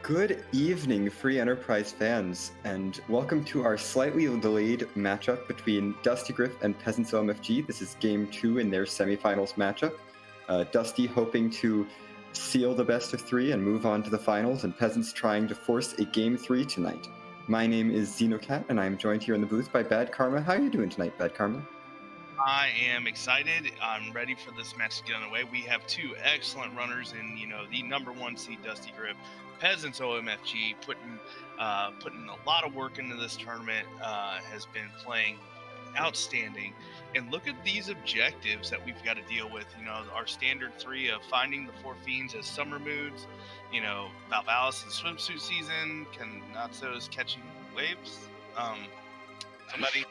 Good evening, Free Enterprise fans, and welcome to our slightly delayed matchup between Dustygriff and PeasantsOMFG. This is Game 2 in their semifinals matchup. Dusty hoping to seal the best of 3 and move on to the finals, and Peasants trying to force a Game 3 tonight. My name is Xenocat, and I'm joined here in the booth by Bad Karma. How are you doing tonight, Bad Karma? I am excited. I'm ready for this match to get underway. We have two excellent runners in, the number 1 seed Dustygriff, PeasantsOMFG, putting a lot of work into this tournament. Has been playing outstanding, and look at these objectives that we've got to deal with. Our standard 3 of finding the 4 fiends as summer moods. Valvalis' swimsuit season, Kanatsu's catching waves. Somebody.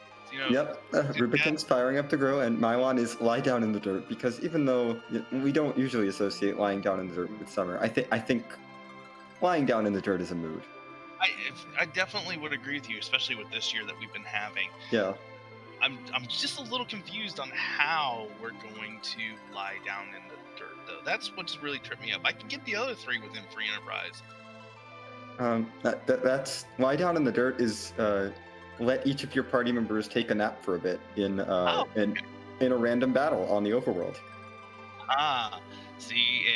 Yep, Rubicon's firing up the grill, and Mylon is lie down in the dirt, because even though we don't usually associate lying down in the dirt with summer, I think lying down in the dirt is a mood. I definitely would agree with you, especially with this year that we've been having. Yeah. I'm just a little confused on how we're going to lie down in the dirt, though. That's what's really tripped me up. I can get the other 3 within Free Enterprise. That's lie down in the dirt is let each of your party members take a nap for a bit in a random battle on the overworld. See,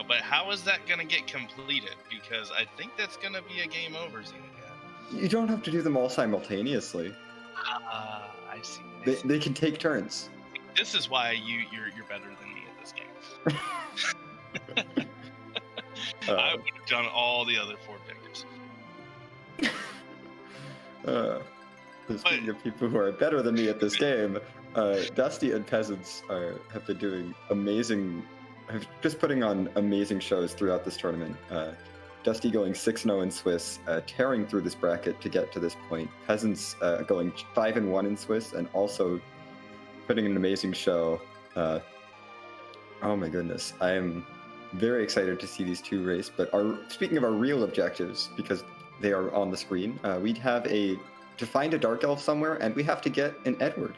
but how is that going to get completed? Because I think that's going to be a game over, Xenocat. You don't have to do them all simultaneously. I see. They can take turns. This is why you're better than me at this game. I would have done all the other 4 objectives. Speaking of people who are better than me at this game, Dusty and Peasants have been doing just putting on amazing shows throughout this tournament. Dusty going 6-0 in Swiss, tearing through this bracket to get to this point. Peasants going 5-1 in Swiss, and also putting an amazing show. Oh my goodness, I am very excited to see these 2 race. But speaking of our real objectives, because they are on the screen, we'd have to find a Dark Elf somewhere, and we have to get an Edward.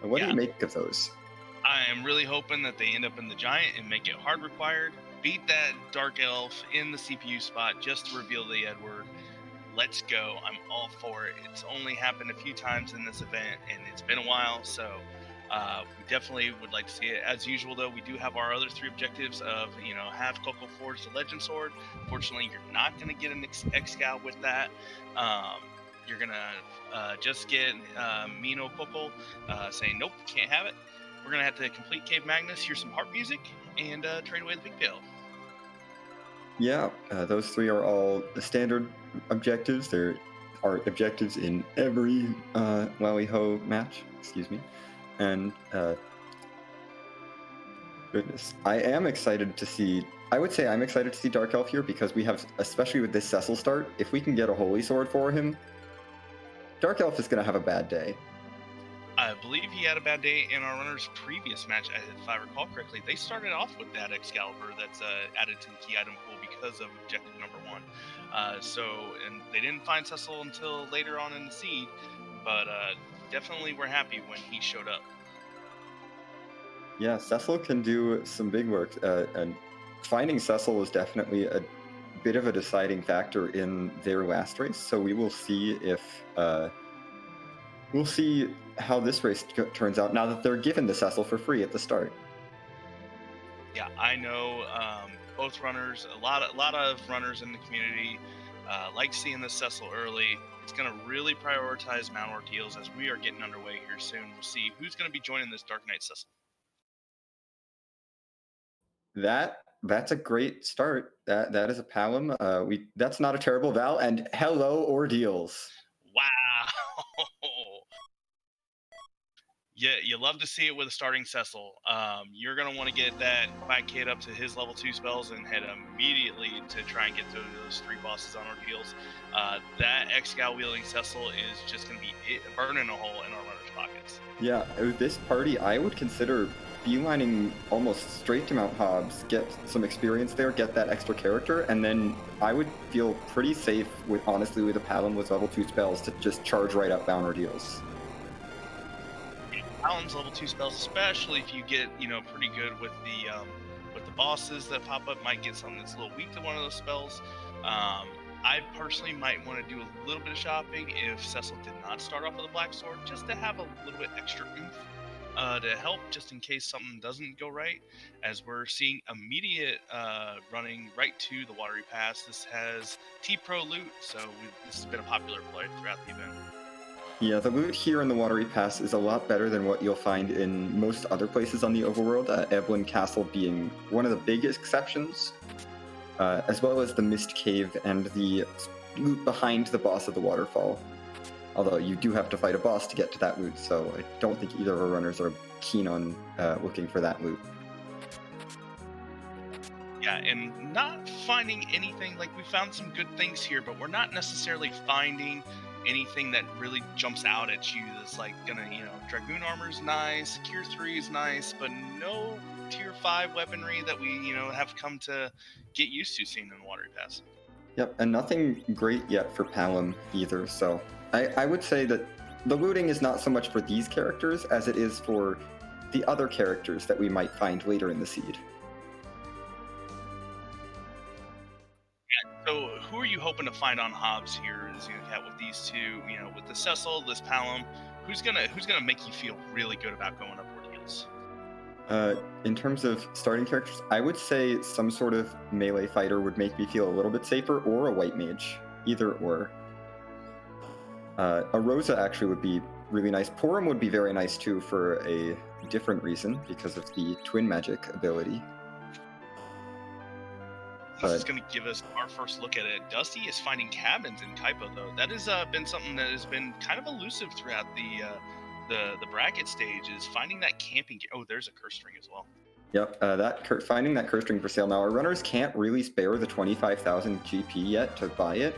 What do you make of those? I am really hoping that they end up in the Giant and make it hard required. Beat that Dark Elf in the CPU spot just to reveal the Edward. Let's go. I'm all for it. It's only happened a few times in this event, and it's been a while, so we definitely would like to see it. As usual, though, we do have our other 3 objectives of, have Coco forge the Legend Sword. Fortunately, you're not going to get an X-Scout with that. You're going to just get Mino Coco saying, nope, can't have it. We're going to have to complete Cave Magnus, hear some harp music, and trade away the pigtail. Yeah, those 3 are all the standard objectives. There are objectives in every Lali-Ho match, excuse me. And goodness, I am excited to see... I would say I'm excited to see Dark Elf here, because we have, especially with this Cecil start, if we can get a Holy Sword for him, Dark Elf is going to have a bad day. I believe he had a bad day in our runner's previous match, if I recall correctly. They started off with that Excalibur that's added to the key item pool because of objective number 1. And they didn't find Cecil until later on in the seed, but definitely we're happy when he showed up. Yeah, Cecil can do some big work, and finding Cecil was definitely a bit of a deciding factor in their last race, so we will see if... we'll see how this race turns out now that they're given the Cecil for free at the start. Yeah, I know both runners, a lot of runners in the community like seeing the Cecil early. It's going to really prioritize Mount Ordeals as we are getting underway here soon. We'll see who's going to be joining this Dark Knight Cecil. That's a great start. That is a Palom. That's not a terrible Val, and hello Ordeals. Wow. Yeah, you love to see it with a starting Cecil. You're going to want to get that Black Kid up to his level 2 spells and head immediately to try and get through those 3 bosses on Ordeals. That X-Scout wielding Cecil is just going to be burning a hole in our runners' pockets. Yeah, with this party, I would consider beelining almost straight to Mount Hobbs, get some experience there, get that extra character, and then I would feel pretty safe, honestly, with a Palom with level 2 spells to just charge right up Bound Ordeals. Paladin's level 2 spells, especially if you get, pretty good with the with the bosses that pop up, might get something that's a little weak to one of those spells. I personally might want to do a little bit of shopping if Cecil did not start off with a black sword, just to have a little bit extra oomph to help, just in case something doesn't go right, as we're seeing immediate running right to the Watery Pass. This has T-Pro loot, so this has been a popular play throughout the event. Yeah, the loot here in the Watery Pass is a lot better than what you'll find in most other places on the overworld, Eblin Castle being one of the biggest exceptions, as well as the Mist Cave and the loot behind the boss of the waterfall. Although you do have to fight a boss to get to that loot, so I don't think either of our runners are keen on looking for that loot. Yeah, and not finding anything, like we found some good things here, but we're not necessarily finding anything that really jumps out at you that's like gonna, Dragoon armor's nice, Tier 3 is nice, but no Tier 5 weaponry that we, have come to get used to seeing in the Watery Pass. Yep, and nothing great yet for Palom either, so I would say that the looting is not so much for these characters as it is for the other characters that we might find later in the seed. So who are you hoping to find on Hobbs here as you have with these two, with the Cecil, this Palom? Who's gonna make you feel really good about going up ordeals? In terms of starting characters, I would say some sort of melee fighter would make me feel a little bit safer, or a white mage, either or. A Rosa actually would be really nice. Porum would be very nice too for a different reason, because of the twin magic ability. This is going to give us our first look at it. Dusty is finding cabins in Kaipo, though. That has been something that has been kind of elusive throughout the bracket stage, is finding that camping. Oh, there's a curse string as well. Yep, finding that curse string for sale. Now, our runners can't really spare the 25,000 GP yet to buy it,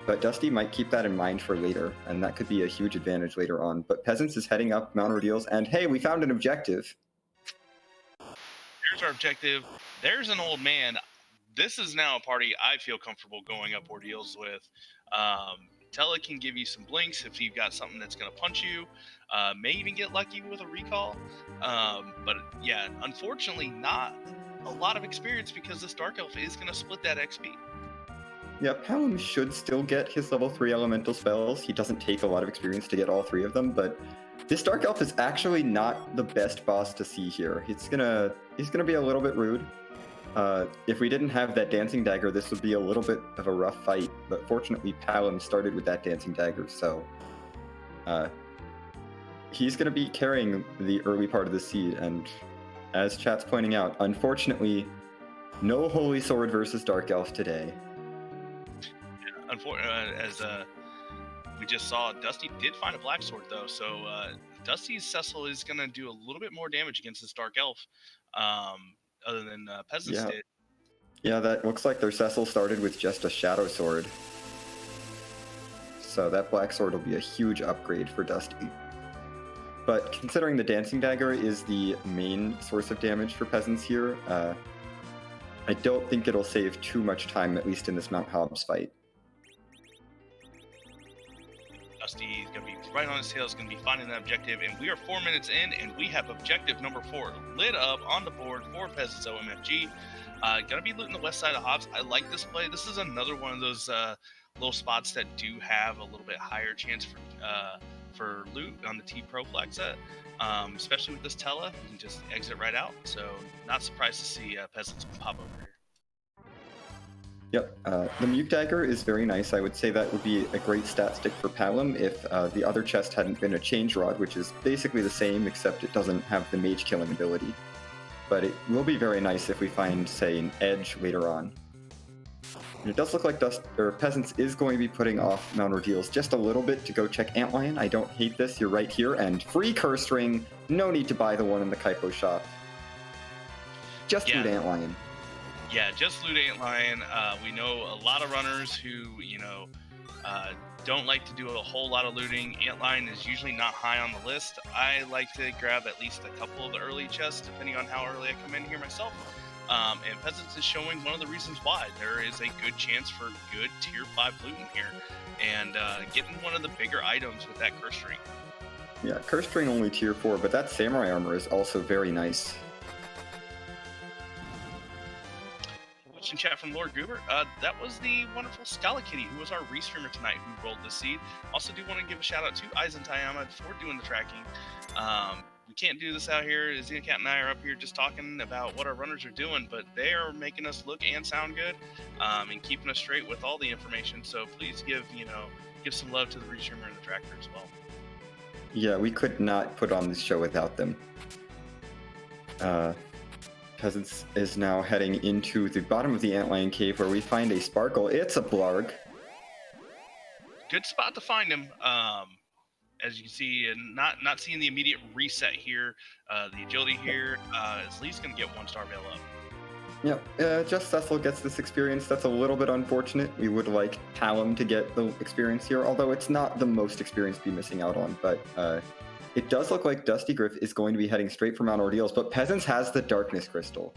but Dusty might keep that in mind for later, and that could be a huge advantage later on. But Peasants is heading up Mount Ordeals, and hey, we found an objective. Here's our objective. There's an old man. This is now a party I feel comfortable going up ordeals with. Tella can give you some blinks if you've got something that's going to punch you. May even get lucky with a recall. But yeah, unfortunately, not a lot of experience, because this Dark Elf is going to split that XP. Yeah, Palom should still get his level 3 elemental spells. He doesn't take a lot of experience to get all 3 of them, but this Dark Elf is actually not the best boss to see here. He's gonna be a little bit rude. If we didn't have that Dancing Dagger, this would be a little bit of a rough fight, but fortunately Palom started with that Dancing Dagger, so he's going to be carrying the early part of the seed, and as chat's pointing out, unfortunately, no Holy Sword versus Dark Elf today. As we just saw, Dusty did find a Black Sword, though, so Dusty's Cecil is going to do a little bit more damage against this Dark Elf. Other than Peasants did. Yeah, that looks like their Cecil started with just a Shadow Sword. So that Black Sword will be a huge upgrade for Dusty. But considering the Dancing Dagger is the main source of damage for Peasants here, I don't think it'll save too much time, at least in this Mount Hobbs fight. Dusty is going to be right on his tail, is going to be finding that objective, and we are 4 minutes in, and we have objective number 4 lit up on the board for PeasantsOMFG. Going to be looting the west side of Hobbs. I like this play. This is another one of those little spots that do have a little bit higher chance for loot on the T-Pro flag set, especially with this Tella. You can just exit right out, so not surprised to see Peasants pop over here. Yep, the Mute Dagger is very nice. I would say that would be a great stat stick for Palom if the other chest hadn't been a Change Rod, which is basically the same, except it doesn't have the mage killing ability. But it will be very nice if we find, say, an Edge later on. And it does look like Peasants is going to be putting off Mount Ordeals just a little bit to go check Antlion. I don't hate this, you're right here, and free Curse Ring, no need to buy the one in the Kaipo shop. Just loot Antlion. Yeah, just loot Antlion. We know a lot of runners who, don't like to do a whole lot of looting. Antlion is usually not high on the list. I like to grab at least a couple of the early chests, depending on how early I come in here myself. And Peasants is showing one of the reasons why. There is a good chance for good Tier 5 looting here, and getting one of the bigger items with that Curse String. Yeah, Curse String only Tier 4, but that Samurai Armor is also very nice. Question chat from Lord Goober. That was the wonderful Scala Kitty, who was our restreamer tonight, who rolled this seed. Also, do want to give a shout out to Aizen Tayama for doing the tracking. We can't do this out here. Xenocat and I are up here just talking about what our runners are doing, but they are making us look and sound good, and keeping us straight with all the information. So please give some love to the restreamer and the tracker as well. Yeah, we could not put on this show without them. Peasants is now heading into the bottom of the Antlion Cave, where we find a Sparkle. It's a Blarg. Good spot to find him. As you can see, and not seeing the immediate reset here. The agility here, as Lee's going to get 1-star Veil up. Yep, just Cecil gets this experience. That's a little bit unfortunate. We would like Palom to get the experience here, although it's not the most experience to be missing out on, but it does look like Dustygriff is going to be heading straight for Mount Ordeals, but Peasants has the Darkness Crystal.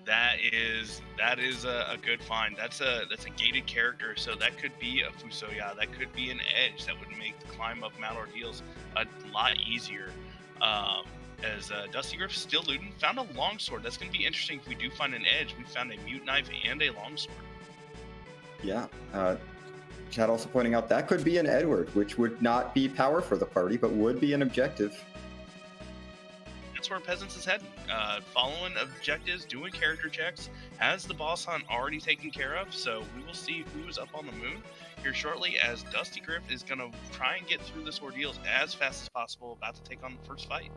That is a good find. That's a gated character, so that could be a Fusoya. That could be an edge that would make the climb up Mount Ordeals a lot easier. As Dustygriff still looting, found a longsword. That's going to be interesting if we do find an edge. We found a mute knife and a longsword. Yeah. Chad also pointing out that could be an Edward, which would not be power for the party, but would be an objective. That's where Peasants is heading. Following objectives, doing character checks, has the boss hunt already taken care of, so we will see who's up on the moon here shortly, as Dustygriff is going to try and get through this ordeal as fast as possible, about to take on the first fight.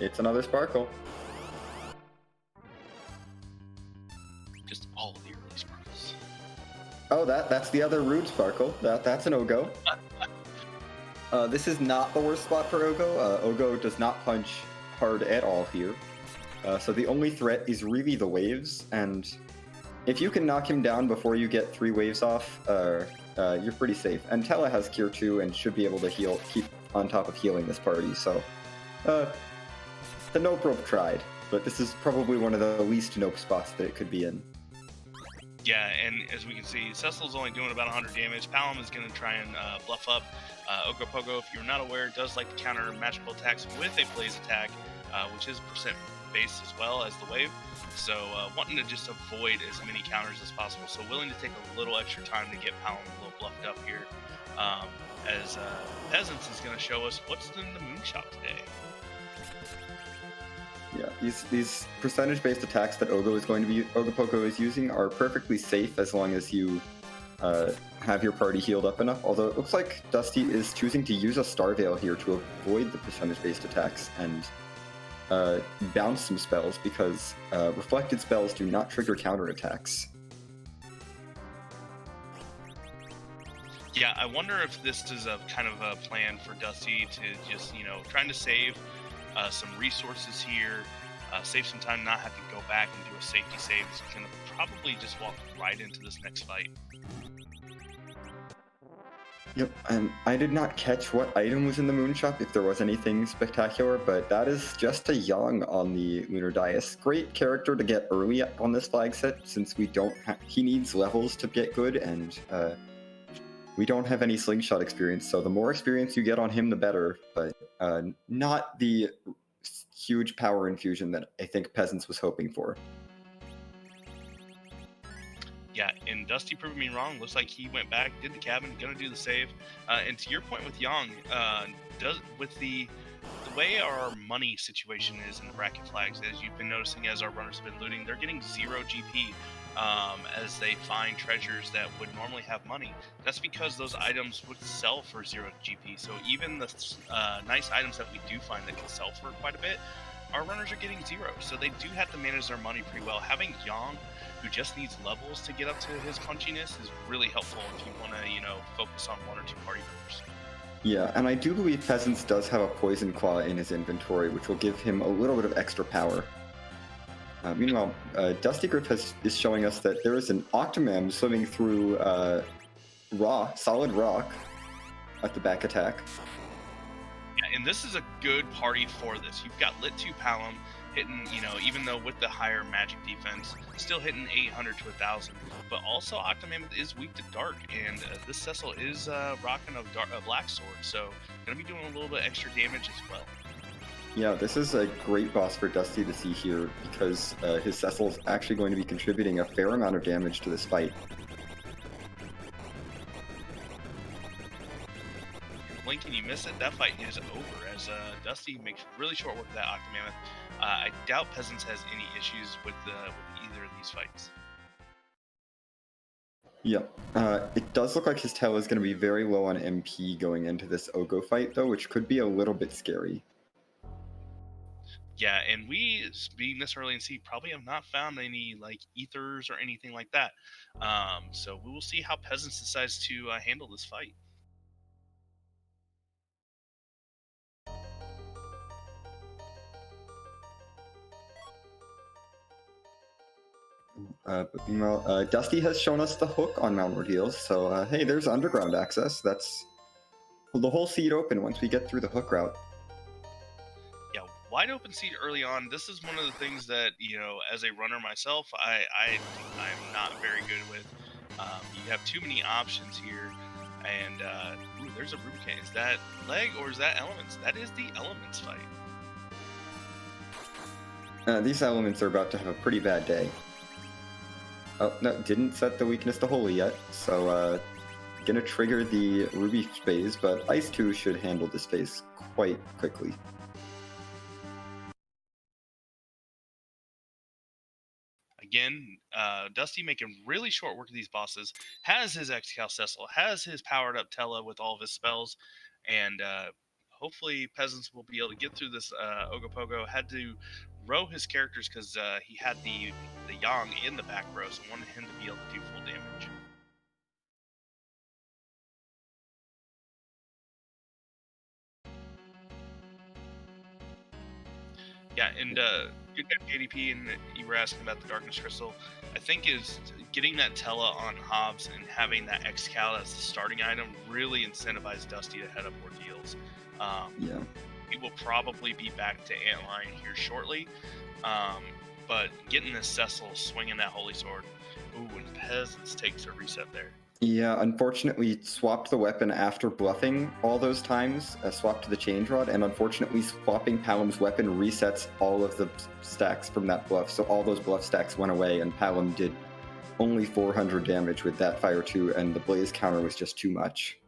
It's another Sparkle. Just all of the early Sparkles. Oh, that's the other Rude Sparkle. That's an Ogo. This is not the worst spot for Ogo. Ogo does not punch hard at all here. So the only threat is really the waves, and if you can knock him down before you get 3 waves off, you're pretty safe. And Tella has Cure 2 and should be able to keep on top of healing this party, so the Nope Rope tried, but this is probably one of the least Nope spots that it could be in. Yeah, and as we can see, Cecil's only doing about 100 damage. Palom is going to try and bluff up. Ogopogo, if you're not aware, does like to counter magical attacks with a Blaze attack, which is percent based as well as the wave. So wanting to just avoid as many counters as possible. So willing to take a little extra time to get Palom a little bluffed up here. As Peasants is going to show us what's in the moonshot today. Yeah, these percentage-based attacks that Ogopogo is using are perfectly safe as long as you have your party healed up enough. Although it looks like Dusty is choosing to use a Star Veil here to avoid the percentage-based attacks and bounce some spells, because reflected spells do not trigger counterattacks. Yeah, I wonder if this is a kind of a plan for Dusty to just, trying to save some resources here, save some time, not have to go back and do a safety save. So he's going to probably just walk right into this next fight. Yep, and I did not catch what item was in the Moonshop, if there was anything spectacular, but that is just a Yang on the Lunar Dais. Great character to get early on this flag set, since he needs levels to get good, and we don't have any slingshot experience, so the more experience you get on him, the better, but not the huge power infusion that I think Peasants was hoping for. Yeah, and Dusty proved me wrong. Looks like he went back, did the cabin, gonna do the save. And to your point with Yang, with the way our money situation is in the bracket flags, as you've been noticing as our runners have been looting, they're getting 0 GP as they find treasures that would normally have money. That's because those items would sell for 0 GP. So even the nice items that we do find that can sell for quite a bit, our runners are getting 0. So they do have to manage their money pretty well. Having Yang, who just needs levels to get up to his punchiness, is really helpful if you want to, focus on 1 or 2 party members. Yeah, and I do believe Peasants does have a Poison Claw in his inventory, which will give him a little bit of extra power. Meanwhile, Dustygriff is showing us that there is an Octomam swimming through solid rock at the back attack. Yeah, and this is a good party for this. You've got Lit 2 Palom hitting, even though with the higher magic defense, still hitting 800 to 1,000. But also Octomam is weak to dark, and this Cecil is rocking a black sword, so gonna be doing a little bit extra damage as well. Yeah, this is a great boss for Dusty to see here because his Cecil is actually going to be contributing a fair amount of damage to this fight. Blink and you miss it, that fight is over as Dusty makes really short work of that Octomammoth. I doubt Peasants has any issues with either of these fights. Yep. It does look like his tail is going to be very low on MP going into this Ogo fight, though, which could be a little bit scary. Yeah, and we, being this early in C, probably have not found any like ethers or anything like that. So we will see how Peasants decides to handle this fight. But meanwhile, Dusty has shown us the hook on Mount Ordeals, so hey, there's underground access. That's the whole seed open once we get through the hook route. Yeah, wide open seat early on. This is one of the things that, you know, as a runner myself, I'm not very good with. You have too many options here, and ooh, there's a Rubicane. Is that leg or is that elements? That is the elements fight. These elements are about to have a pretty bad day. Oh, no, didn't set the weakness to Holy yet, so gonna trigger the Ruby phase, but Ice 2 should handle this phase quite quickly. Again, Dusty making really short work of these bosses, has his X-Cal Cecil, has his powered up Tella with all of his spells, and hopefully Peasants will be able to get through this Ogopogo. Had to row his characters because he had the Yang in the back row, so wanted him to be able to do full damage. Yeah, and good guy KDP, and you were asking about the Darkness Crystal. I think is getting that Tella on Hobbs and having that X-Cal as the starting item really incentivized Dusty to head up Ordeals. Yeah. We will probably be back to Antlion here shortly, but getting this Cecil swinging that Holy Sword, ooh, and Peasants takes a reset there. Yeah, unfortunately swapped the weapon after bluffing all those times, swapped to the Change Rod, and unfortunately swapping Palom's weapon resets all of the stacks from that bluff, so all those bluff stacks went away, and Palom did only 400 damage with that Fire 2, and the Blaze counter was just too much.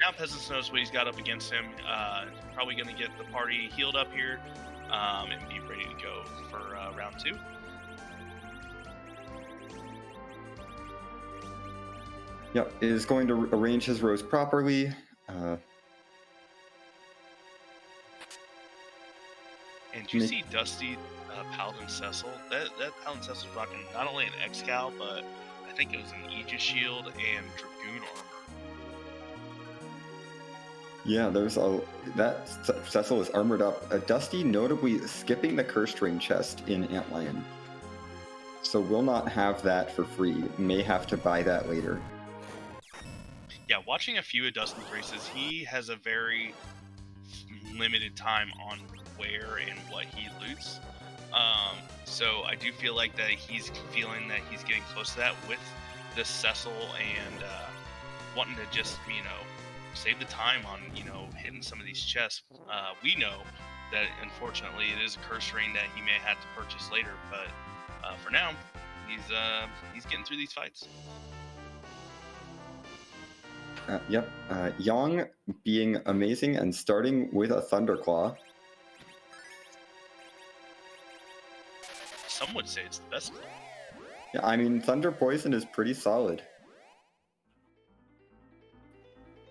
Now Peasants knows what he's got up against him. Probably going to get the party healed up here and be ready to go for round 2. Yep, is going to arrange his rows properly. And you see Dusty Paladin Cecil? That Paladin Cecil is rocking not only an X-Cal, but I think it was an Aegis Shield and Dragoon Armor. Yeah, that Cecil is armored up. Dusty notably skipping the Cursed Ring chest in Antlion. So will not have that for free. May have to buy that later. Yeah, watching a few of Dusty's races, he has a very limited time on where and what he loots. So I do feel like that he's feeling that he's getting close to that with this Cecil and wanting to just, you know, save the time on, you know, hitting some of these chests. We know that unfortunately it is a curse ring that he may have to purchase later, but for now, he's getting through these fights. Yep, Yang being amazing and starting with a Thunderclaw. Some would say it's the best. Yeah, I mean, Thunder Poison is pretty solid.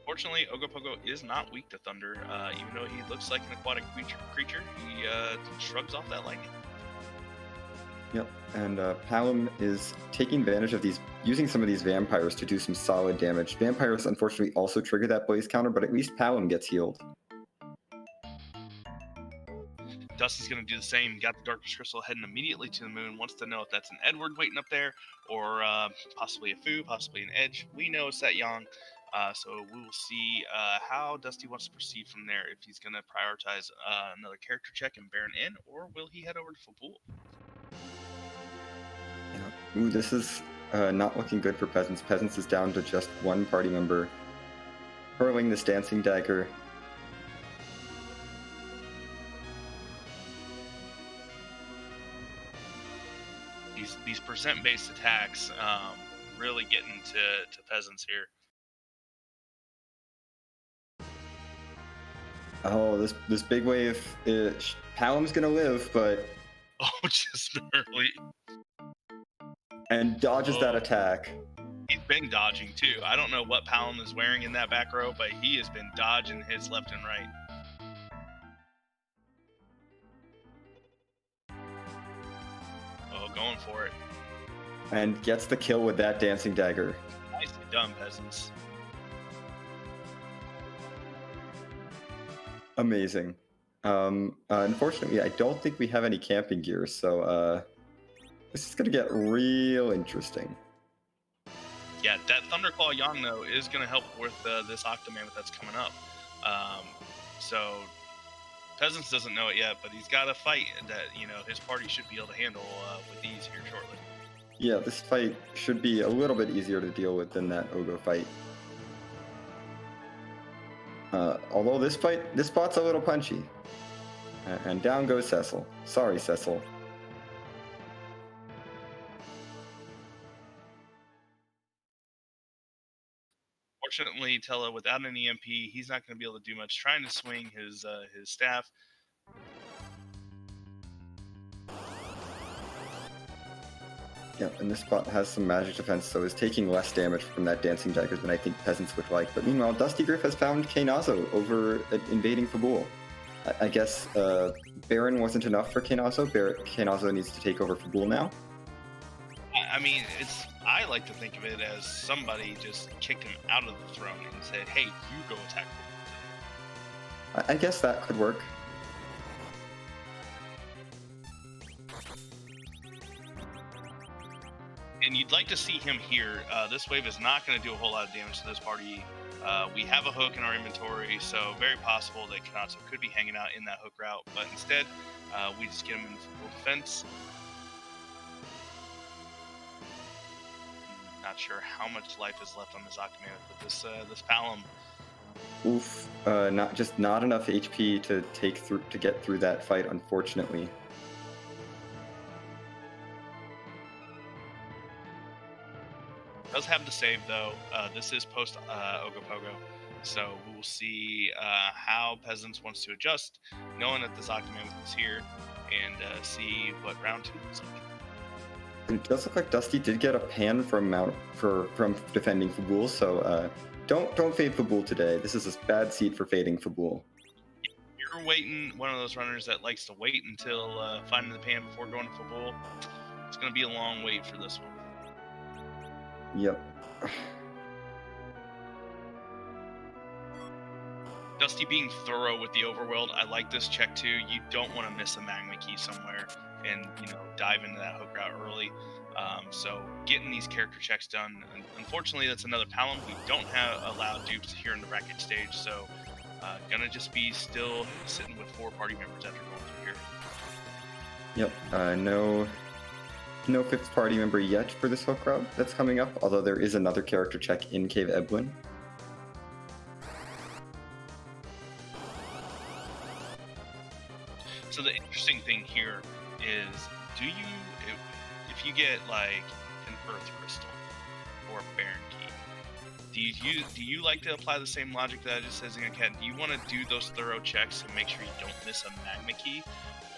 Fortunately, Ogopogo is not weak to thunder. Even though he looks like an aquatic creature, he shrugs off that lightning. Yep, and Palom is taking advantage of these, using some of these vampires to do some solid damage. Vampires unfortunately also trigger that blaze counter, but at least Palom gets healed. Dusty's going to do the same. Got the Darkness Crystal heading immediately to the moon. Wants to know if that's an Edward waiting up there, or possibly a Fu, possibly an Edge. We know it's that Yang. So we will see how Dusty wants to proceed from there. If he's going to prioritize another character check and Baron in, or will he head over to Fabul? Yeah. Ooh, this is not looking good for Peasants. Peasants is down to just one party member. Hurling this Dancing Dagger. percent-based attacks really getting to Peasants here. Oh, this big wave, Palom's gonna live, but Oh, just barely. and dodges that attack. He's been dodging too. I don't know what Palom is wearing in that back row, but he has been dodging his left and right. Oh, going for it. And gets the kill with that dancing dagger. Nicely done, Peasants. Amazing. Unfortunately, I don't think we have any camping gear, so this is gonna get real interesting. Yeah, that Thunderclaw Yongno is going to help with this Octomammoth that's coming up. So Peasants doesn't know it yet, but he's got a fight that his party should be able to handle with ease here shortly. Yeah, this fight should be a little bit easier to deal with than that Ogo fight. Although this spot's a little punchy. And down goes Cecil. Sorry, Cecil. Fortunately, Tella, without an EMP, he's not going to be able to do much. Trying to swing his staff. Yeah, and this spot has some magic defense, so is taking less damage from that dancing dagger than I think Peasants would like. But meanwhile, Dustygriff has found Kainazo over invading Fabul. I guess Baron wasn't enough for Kainazo. Kainazo needs to take over Fabul now. I mean, I like to think of it as somebody just kicked him out of the throne and said, "Hey, you go attack Fabul." I guess that could work. And you'd like to see him here. This wave is not going to do a whole lot of damage to this party. We have a hook in our inventory, so very possible that Kainazo could be hanging out in that hook route. But instead, we just get him in full defense. Not sure how much life is left on this Octomammoth, but this Palom. Oof, not enough HP to get through that fight, unfortunately. Does have the save though. This is post Ogopogo, so we will see how Peasants wants to adjust, knowing that this Octomammoth is here, and see what round 2 looks like. It does look like Dusty did get a pan from defending Fabul, so don't fade Fabul today. This is a bad seed for fading Fabul. You're waiting, one of those runners that likes to wait until finding the pan before going to Fabul. It's going to be a long wait for this one. Yep. Dusty being thorough with the overworld. I like this check too. You don't want to miss a magma key somewhere and dive into that hook route early. So getting these character checks done. Unfortunately, that's another Palom. We don't have allowed dupes here in the bracket stage, so gonna just be still sitting with 4 party members after going through here. Yep. No 5th party member yet for this hook route that's coming up, although there is another character check in Cave Eblin. So the interesting thing here is, if you get like an Earth Crystal or a Baron Key, do you like to apply the same logic that I just said, Xenocat? Do you want to do those thorough checks and make sure you don't miss a magma key,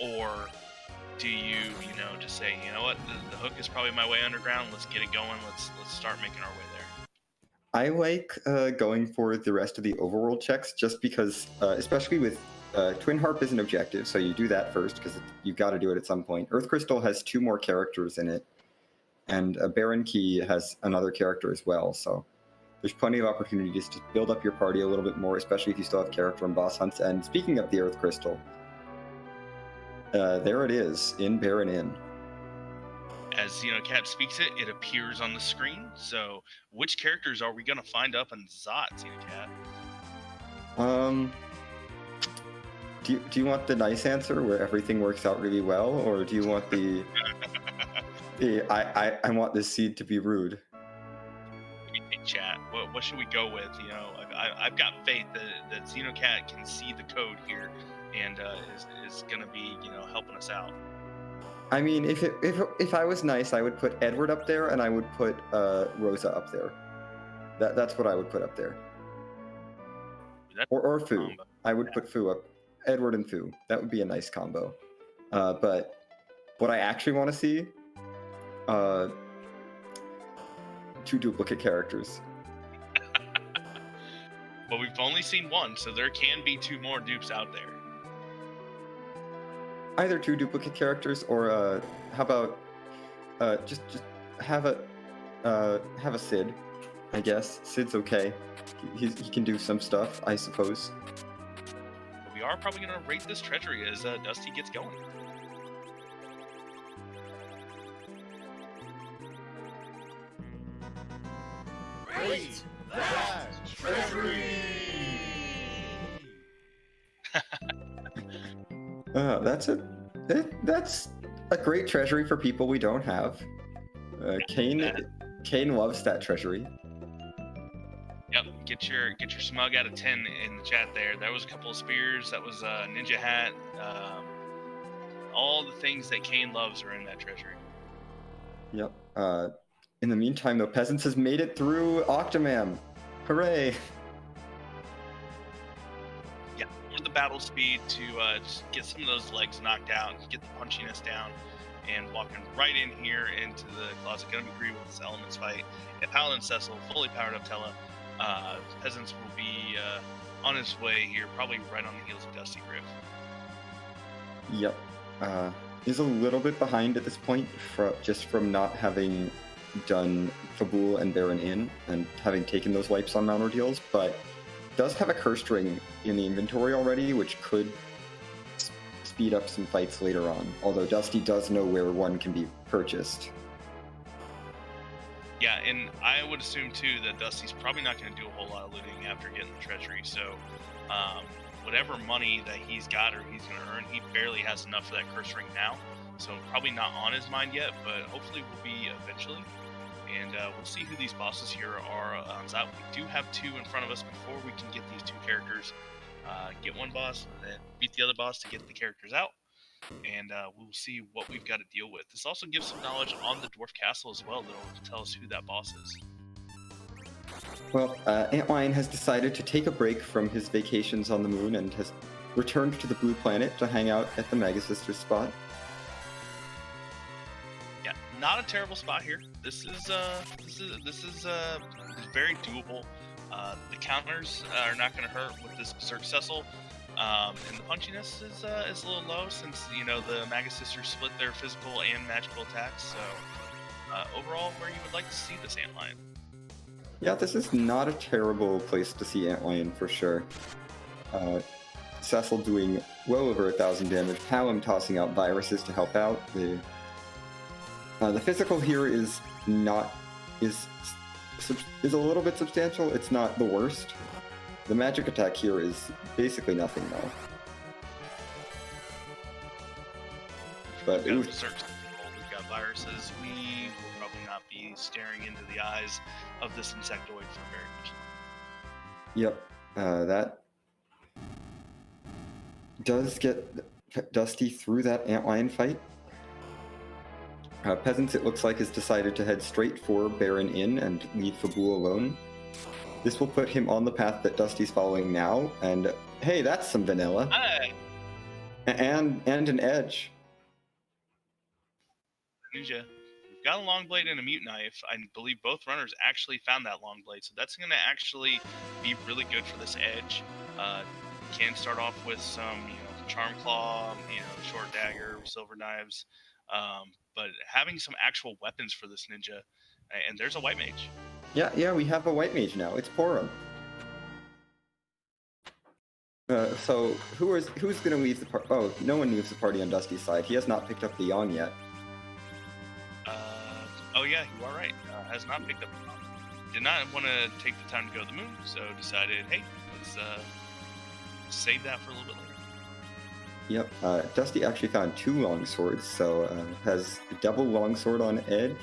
or do you just say, you know what, the hook is probably my way underground, let's get it going, let's start making our way there? I like going for the rest of the overworld checks, just because, especially with Twin Harp is an objective, so you do that first because you've got to do it at some point. Earth Crystal has 2 more characters in it, and a Baron Key has another character as well, so there's plenty of opportunities to build up your party a little bit more, especially if you still have character and boss hunts. And speaking of the Earth Crystal, there it is, in Baron Inn. As Xenocat speaks it, it appears on the screen. So, which characters are we going to find up in Zot, Xenocat? Do you want the nice answer where everything works out really well, or do you want the I want this seed to be rude? Chat. What should we go with? I've got faith that Xenocat can see the code here and is going to be helping us out. I mean, if I was nice, I would put Edward up there, and I would put Rosa up there. That's what I would put up there. That's Or Fu. combo. I would put Fu up. Edward and Fu. That would be a nice combo. But what I actually want to see, 2 duplicate characters. But we've only seen one, so there can be 2 more dupes out there. Either 2 duplicate characters, or how about just have a Sid. I guess Sid's okay. He can do some stuff, I suppose. But we are probably gonna rate this treasury as Dusty gets going. Rate that treasury! That's a great treasury for people we don't have. Kane loves that treasury. Yep, get your smug out of 10 in the chat there. There was a couple of spears. That was a ninja hat. All the things that Kane loves are in that treasury. Yep. In the meantime, though, Peasants has made it through Octomam. Hooray! Yeah, for the battle speed to just get some of those legs knocked out, get the punchiness down, and walking right in here into the closet. Gonna agree with this elements fight. And Paladin Cecil, fully powered up Tella. Peasants will be on his way here, probably right on the heels of Dustygriff. Yep. Is a little bit behind at this point, just from not having done Fabul and Baron in, and having taken those wipes on Mount Ordeals, but does have a curse ring in the inventory already, which could speed up some fights later on, although Dusty does know where one can be purchased. Yeah, and I would assume too that Dusty's probably not going to do a whole lot of looting after getting the treasury, so whatever money that he's got or he's going to earn, he barely has enough for that curse ring now, so probably not on his mind yet, but hopefully will be eventually. And we'll see who these bosses here are on Zot. We do have 2 in front of us before we can get these 2 characters. Get one boss, and then beat the other boss to get the characters out. And we'll see what we've got to deal with. This also gives some knowledge on the Dwarf Castle as well that'll tell us who that boss is. Well, Antlion has decided to take a break from his vacations on the moon and has returned to the Blue Planet to hang out at the Magisisters spot. Yeah, not a terrible spot here. This is very doable. The counters are not going to hurt with this Berserk Cecil. And the punchiness is a little low since, you know, the Magisisters split their physical and magical attacks. So overall, where you would like to see this Antlion. Yeah, this is not a terrible place to see Antlion for sure. Cecil doing well over 1,000 damage, Hallam tossing out viruses to help out. The physical here is a little bit substantial. It's not the worst. The magic attack here is basically nothing though. But we've got viruses. We will probably not be staring into the eyes of this insectoid for very much. Yep, that does get Dusty through that Antlion fight. Peasants, it looks like, has decided to head straight for Baron Inn and leave Fabul alone. This will put him on the path that Dusty's following now, and hey, that's some vanilla. Hi. And an edge. Ninja. We've got a long blade and a mute knife. I believe both runners actually found that long blade, so that's going to actually be really good for this edge. Can start off with some, charm claw, short dagger, silver knives, but having some actual weapons for this ninja, and there's a white mage. Yeah, we have a white mage now. It's Porum. So who's going to leave the party? Oh, no one leaves the party on Dusty's side. He has not picked up the yawn yet. Oh yeah, you are right. Has not picked up the yawn. Did not want to take the time to go to the moon, so decided, hey, let's save that for a little bit later. Yep. Dusty actually found 2 long swords, so has a double longsword on edge.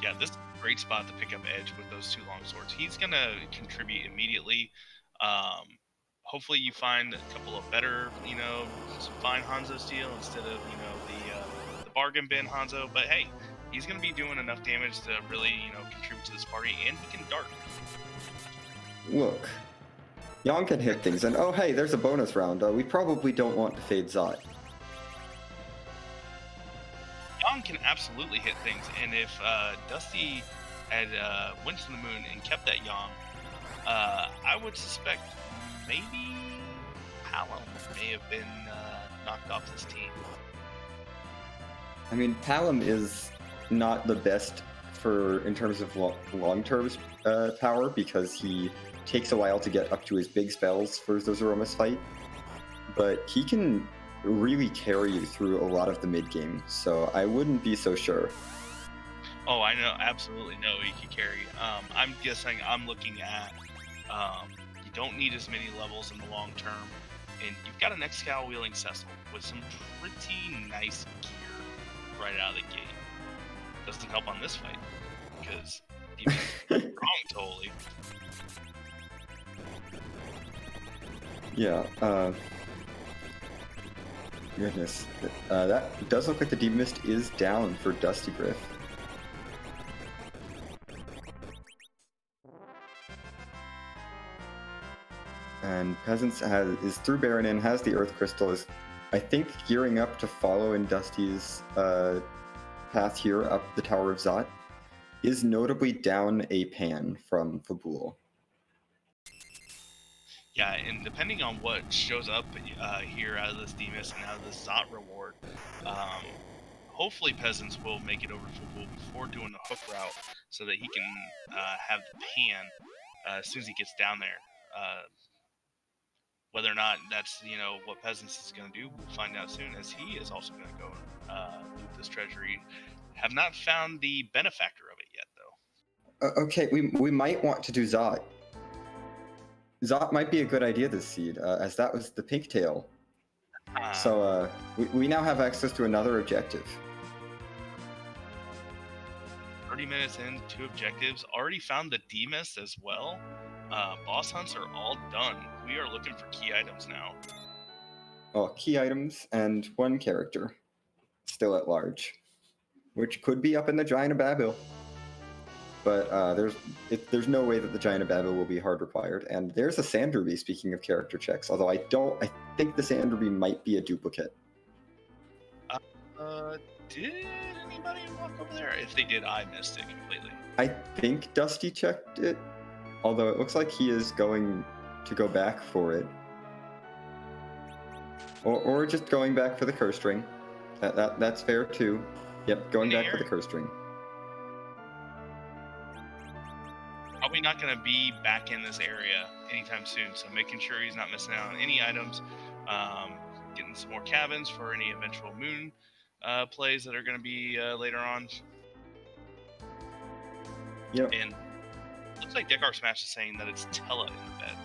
Yeah, this is a great spot to pick up edge with those 2 long swords. He's gonna contribute immediately. hopefully you find a couple of better, some fine Hanzo steel instead of, the bargain bin Hanzo. But hey, he's going to be doing enough damage to really, contribute to this party, and he can dart. Look, Yang can hit things, and oh hey, there's a bonus round. We probably don't want to fade Zot. Yang can absolutely hit things, and if Dusty had went to the moon and kept that Yang, I would suspect maybe Palom may have been knocked off this team. I mean, Palom is not the best in terms of long-term power, because he takes a while to get up to his big spells for Zozoramus fight, but he can really carry you through a lot of the mid-game, so I wouldn't be so sure. Oh, I know, absolutely know he can carry. I'm guessing I'm looking at you don't need as many levels in the long term, and you've got an Excal wheeling Cecil with some pretty nice gear right out of the gate. Doesn't help on this fight because he's wrong totally. Yeah, goodness. That does look like the Deep Mist is down for Dustygriff. And Peasants is through Baron and has the Earth Crystal, is, I think, gearing up to follow in Dusty's path here up the Tower of Zot, is notably down a Pan from Fabul. Yeah, and depending on what shows up here out of this Demus and out of this Zot reward, hopefully Peasants will make it over to Fabul before doing the hook route so that he can have the Pan as soon as he gets down there. Whether or not that's, what Peasants is going to do, we'll find out soon, as he is also going to go loot this treasury. Have not found the benefactor of it yet, though. Okay, we might want to do Zot. Zot might be a good idea this seed, as that was the pink tail. So we now have access to another objective. 30 minutes in, 2 objectives. Already found the Demus as well. Boss hunts are all done. We are looking for key items now. Oh, key items and 1 character still at large, which could be up in the Giant of Babil. But there's no way that the Giant of Babil will be hard required. And there's a Sand Ruby, speaking of character checks, although I think the Sand Ruby might be a duplicate. Did anybody walk over there? If they did, I missed it completely. I think Dusty checked it, although it looks like he is going to go back for it. Or just going back for the curse ring. That's fair too. Yep, going back for the curse ring. Probably not going to be back in this area anytime soon, so making sure he's not missing out on any items, getting some more cabins for any eventual moon plays that are going to be later on. Yep. And looks like Dekar Smash is saying that it's Tella in the bed.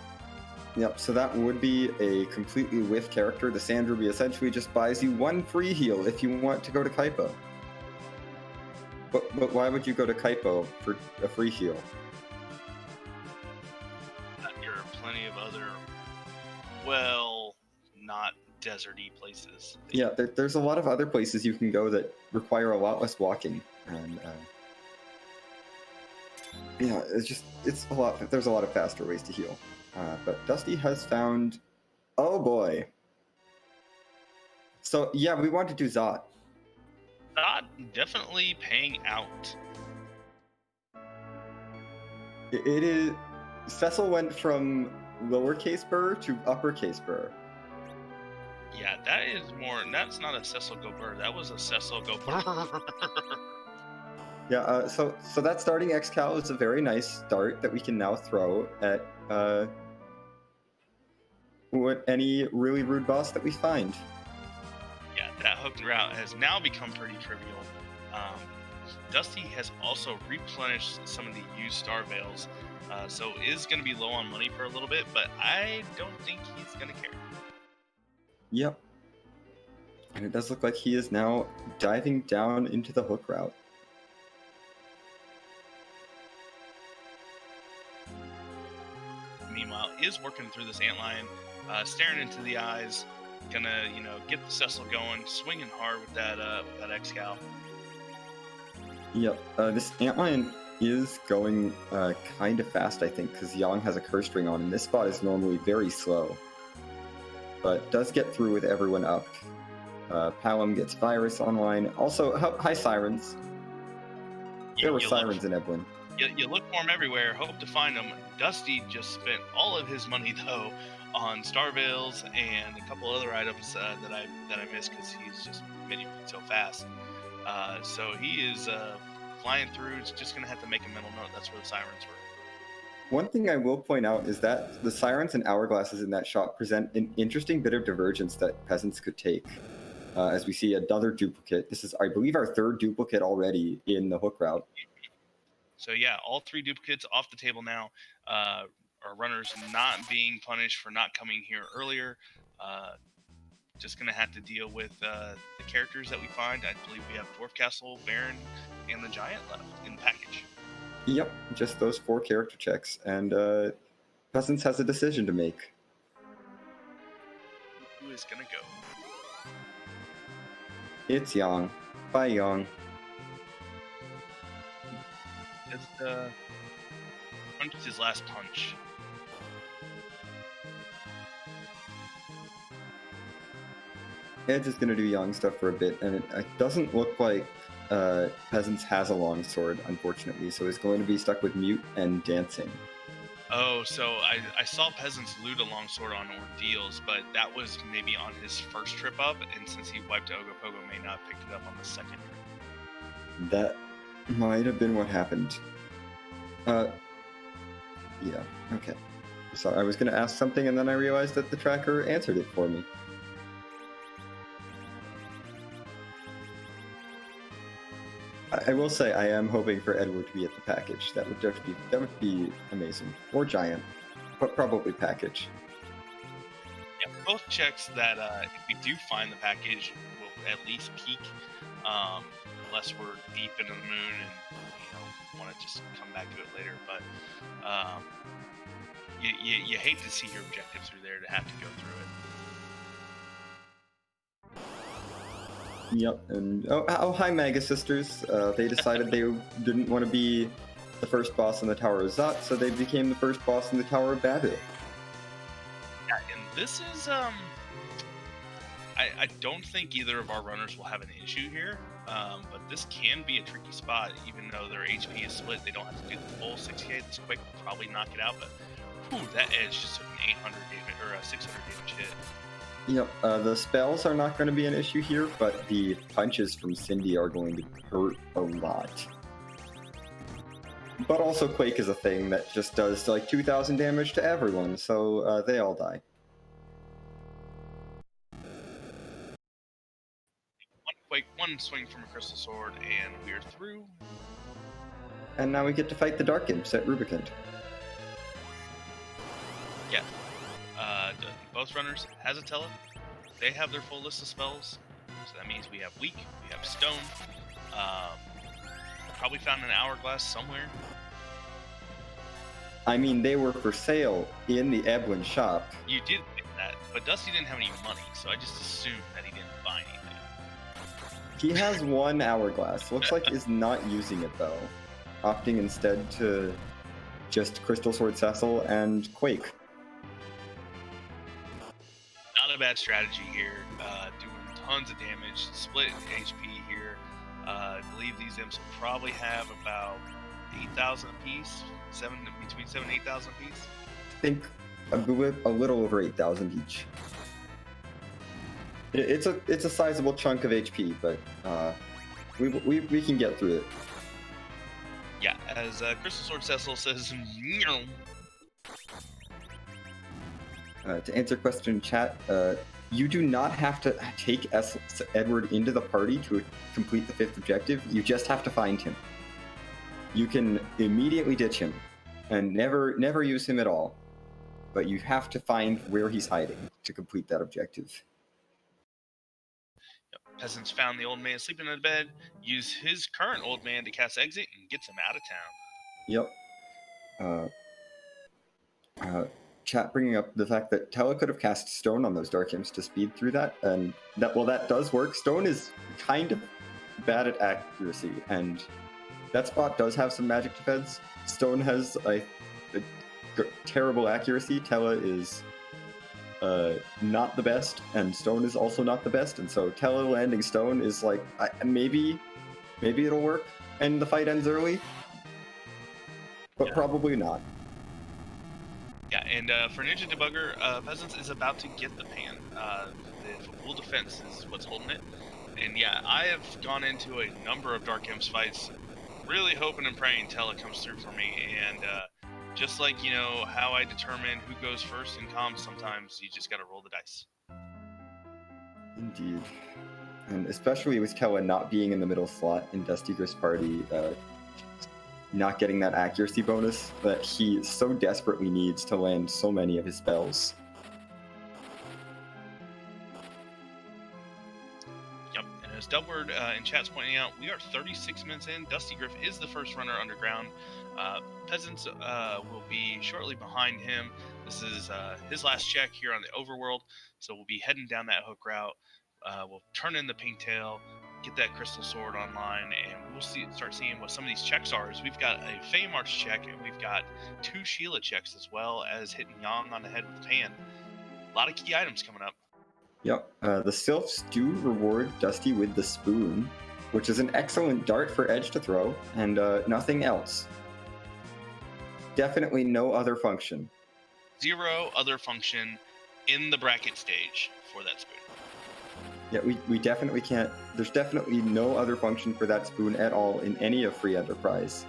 Yep, so that would be a completely whiff character. The Sand Ruby essentially just buys you 1 free heal if you want to go to Kaipo. But why would you go to Kaipo for a free heal? There are plenty of other, not deserty places. Yeah, there's a lot of other places you can go that require a lot less walking, and yeah, it's a lot. There's a lot of faster ways to heal. But Dusty has found, oh boy. So yeah, we want to do Zot. Zot definitely paying out. It is. Cecil went from lowercase burr to uppercase burr. Yeah, that's not a Cecil go burr. That was a Cecil go burr. Yeah, so that starting Excal is a very nice start that we can now throw at any really rude boss that we find. Yeah, that hooked route has now become pretty trivial. Dusty has also replenished some of the used Star Veils, so is going to be low on money for a little bit, but I don't think he's going to care. Yep. And it does look like he is now diving down into the hook route. meanwhile, is working through this antlion, staring into the eyes, gonna, get the Cecil going, swinging hard with that X-Cow. Yep, this antlion is going kind of fast, I think, because Yang has a curse ring on, and this spot is normally very slow. But does get through with everyone up. Palom gets Virus online. Also, hi, Sirens. There were Sirens in Ebwin. You look for them everywhere, hope to find them. Dusty just spent all of his money, though, on Starveils and a couple other items that I missed because he's just mini so fast. So he is flying through. It's just going to have to make a mental note. That's where the Sirens were. One thing I will point out is that the Sirens and Hourglasses in that shot present an interesting bit of divergence that Peasants could take. As we see another duplicate. This is, I believe, our third duplicate already in the hook route. So yeah, all 3 duplicates off the table now. Our runners not being punished for not coming here earlier. Just going to have to deal with the characters that we find. I believe we have Dwarf Castle, Baron, and the Giant left in the package. Yep, just those 4 character checks. And Peasants has a decision to make. Who is going to go? It's Yang. Bye, Yang. Just punched his last punch. Edge is going to do Yang stuff for a bit, and it doesn't look like Peasants has a longsword, unfortunately, so he's going to be stuck with Mute and Dancing. Oh, so I saw Peasants loot a longsword on Ordeals, but that was maybe on his first trip up, and since he wiped Ogopogo, may not have picked it up on the second trip. That might have been what happened. Yeah, okay. So I was going to ask something, and then I realized that the tracker answered it for me. I will say I am hoping for Edward to be at the package. That would be amazing. Or Giant, but probably package. Yeah, both checks that if we do find the package will at least peak, unless we're deep into the moon and want to just come back to it later. But you hate to see your objectives through there to have to go through it. Yep, and oh hi Mega Sisters. They decided they didn't want to be the first boss in the Tower of Zot, so they became the first boss in the Tower of Babel. Yeah, and this is I don't think either of our runners will have an issue here, but this can be a tricky spot. Even though their HP is split, they don't have to do the full 6k. This quick will probably knock it out, but whew, that edge just took an 800 damage or a 600 damage hit. Yep, the spells are not going to be an issue here, but the punches from Cindy are going to hurt a lot. But also Quake is a thing that just does like 2,000 damage to everyone, so they all die. One Quake, one swing from a Crystal Sword, and we're through. And now we get to fight the Dark Imps at Rubicant. Yeah. Both runners has a tele. They have their full list of spells. So that means we have Weak, we have Stone. Probably found an Hourglass somewhere. I mean, they were for sale in the Ebwin shop. You did think that, but Dusty didn't have any money, so I just assumed that he didn't buy anything. He has one Hourglass. Looks like is not using it though. Opting instead to just Crystal Sword Cecil and Quake. Not a bad strategy here. Doing tons of damage, split HP here. I believe these imps will probably have about 8,000 apiece, between 7,000 and 8,000 apiece. I think a little over 8,000 each. It's a sizable chunk of HP, but we can get through it. Yeah, as Crystal Sword Cecil says, to answer question in chat, you do not have to take Edward into the party to complete the 5th objective. You just have to find him. You can immediately ditch him and never use him at all. But you have to find where he's hiding to complete that objective. Yep. Peasants found the old man sleeping in the bed, use his current old man to cast Exit, and gets him out of town. Yep. chat bringing up the fact that Tella could have cast Stone on those Dark Imps to speed through that, and that does work. Stone is kind of bad at accuracy, and that spot does have some magic defense. Stone has a terrible accuracy. Tella is not the best, and Stone is also not the best, and so Tella landing Stone is like, maybe it'll work and the fight ends early, but probably not. Yeah, and for Ninja Debugger, Peasants is about to get the pan. The full defense is what's holding it. And yeah, I have gone into a number of Dark Imps fights, really hoping and praying Tella comes through for me. And just like, you know, how I determine who goes first in comms, sometimes you just gotta roll the dice. Indeed. And especially with Tella not being in the middle slot in Dustygriff's party, not getting that accuracy bonus that he so desperately needs to land so many of his spells. Yep, and as Dubward in chat's pointing out, we are 36 minutes in. Dustygriff is the first runner underground. Peasants will be shortly behind him. This is his last check here on the overworld, so we'll be heading down that hook route. We'll turn in the Pinktail, get that Crystal Sword online, and we'll start seeing what some of these checks are. Is we've got a Fey March check, and we've got 2 Sheila checks, as well as hitting Yang on the head with Pan. A lot of key items coming up. Yep, the Sylphs do reward Dusty with the Spoon, which is an excellent dart for Edge to throw, and nothing else. Definitely no other function. 0 other function in the bracket stage for that spoon. Yeah, we definitely can't. There's definitely no other function for that spoon at all in any of Free Enterprise.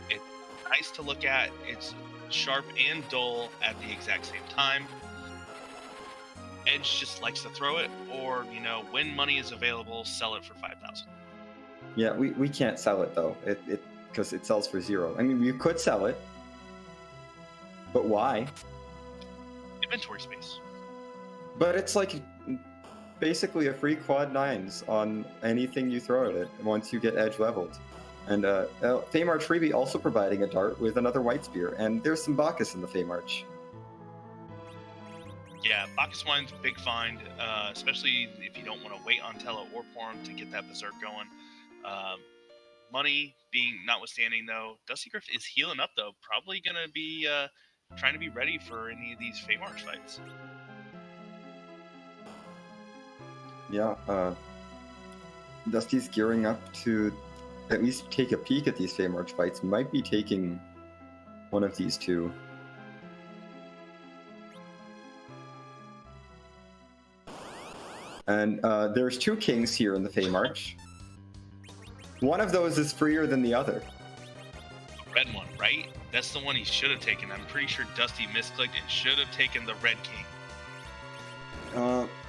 It's nice to look at. It's sharp and dull at the exact same time. Edge just likes to throw it, or, you know, when money is available, sell it for 5,000. Yeah, we can't sell it though. It because it sells for 0. I mean, you could sell it, but why? Inventory space. But it's like basically a free quad 9s on anything you throw at it once you get Edge leveled. And Feymarch Freebie also providing a dart with another White Spear, and there's some Bacchus in the Feymarch. Yeah, Bacchus Wine's a big find, especially if you don't want to wait on Tella or Porum to get that Berserk going. Money being notwithstanding, though, Dustygriff is healing up, though. Probably going to be trying to be ready for any of these Feymarch fights. Yeah, Dusty's gearing up to at least take a peek at these Feymarch fights. Might be taking one of these 2. And there's 2 kings here in the Feymarch. One of those is freer than the other. The red one, right? That's the one he should have taken. I'm pretty sure Dusty misclicked and should have taken the red king.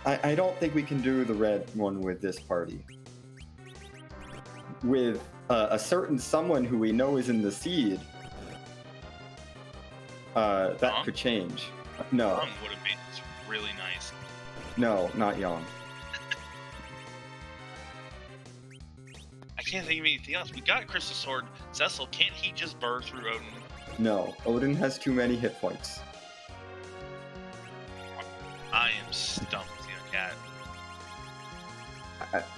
I don't think we can do the red one with this party. With a certain someone who we know is in the seed, that could change. No. Yang would have been really nice. No, not Yang. I can't think of anything else. We got Crystal Sword. Cecil, can't he just burr through Odin? No, Odin has too many hit points. I am stumped, cat.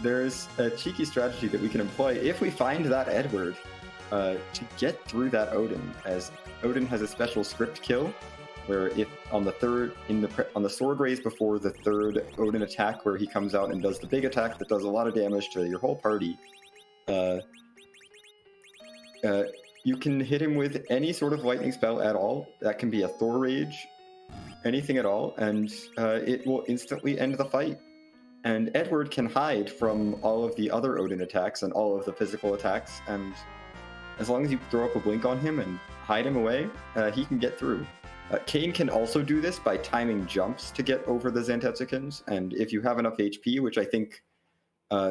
There's a cheeky strategy that we can employ if we find that Edward to get through that Odin, as Odin has a special script kill, where if on the on the sword raise before the 3rd Odin attack, where he comes out and does the big attack that does a lot of damage to your whole party, you can hit him with any sort of lightning spell at all. That can be a Thor Rage, anything at all, and it will instantly end the fight. And Edward can hide from all of the other Odin attacks and all of the physical attacks, and as long as you throw up a blink on him and hide him away, he can get through. Kane can also do this by timing jumps to get over the Xantexicans, and if you have enough HP, which I think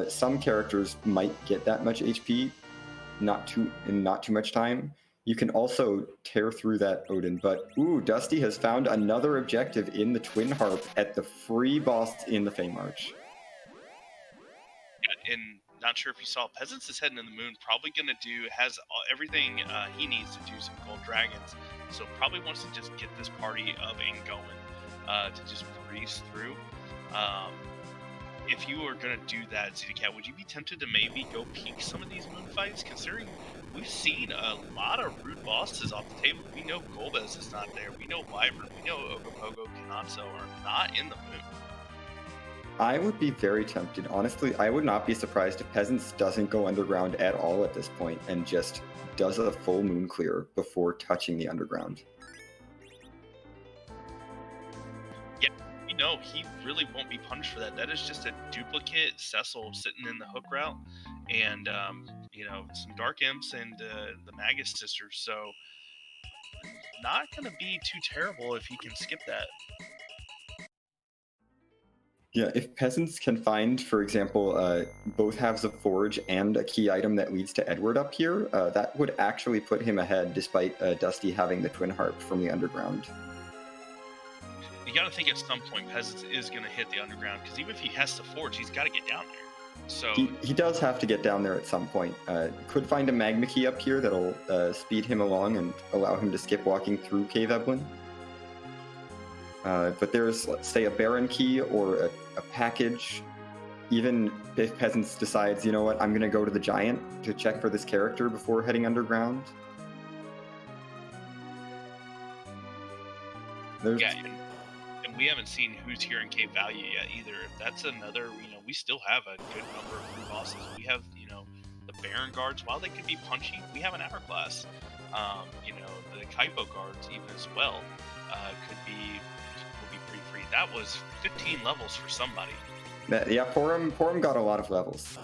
some characters might get that much HP in not too much time, you can also tear through that Odin. But Dusty has found another objective in the Twin Harp at the free boss in the Feymarch. Yeah, and not sure if you saw, Peasants is heading in the moon. Probably gonna has everything he needs to do some gold dragons. So probably wants to just get this party up and going to just breeze through. If you were gonna do that, ZDCat, would you be tempted to maybe go peek some of these moon fights? Considering we've seen a lot of root bosses off the table. We know Golbez is not there. We know Wyvern. We know Ogopogo, Kanatsu are not in the moon. I would be very tempted. Honestly, I would not be surprised if Peasants doesn't go underground at all at this point and just does a full moon clear before touching the underground. Yeah, we know he really won't be punished for that. That is just a duplicate Cecil sitting in the hook route, and some Dark Imps and the Magus sisters. So not gonna be too terrible if he can skip that. Yeah, if Peasants can find, for example, both halves of Forge and a key item that leads to Edward up here, that would actually put him ahead, despite Dusty having the Twin Harp from the underground. You gotta think at some point Peasants is gonna hit the underground, because even if he has to Forge, he's gotta get down there. So he does have to get down there at some point. Could find a Magma Key up here that'll speed him along and allow him to skip walking through Cave Eblin. But there's, let's say, a Baron Key or a package. Even if Peasants decides, you know what, I'm going to go to the Giant to check for this character before heading underground. Yeah, and we haven't seen who's here in Cave Value yet either. If that's another, we still have a good number of new bosses. We have, the Baron guards. While they could be punchy, we have an Hourglass. The Kaipo guards even as well will be pretty free. That was 15 levels for somebody. Yeah, Porum got a lot of levels.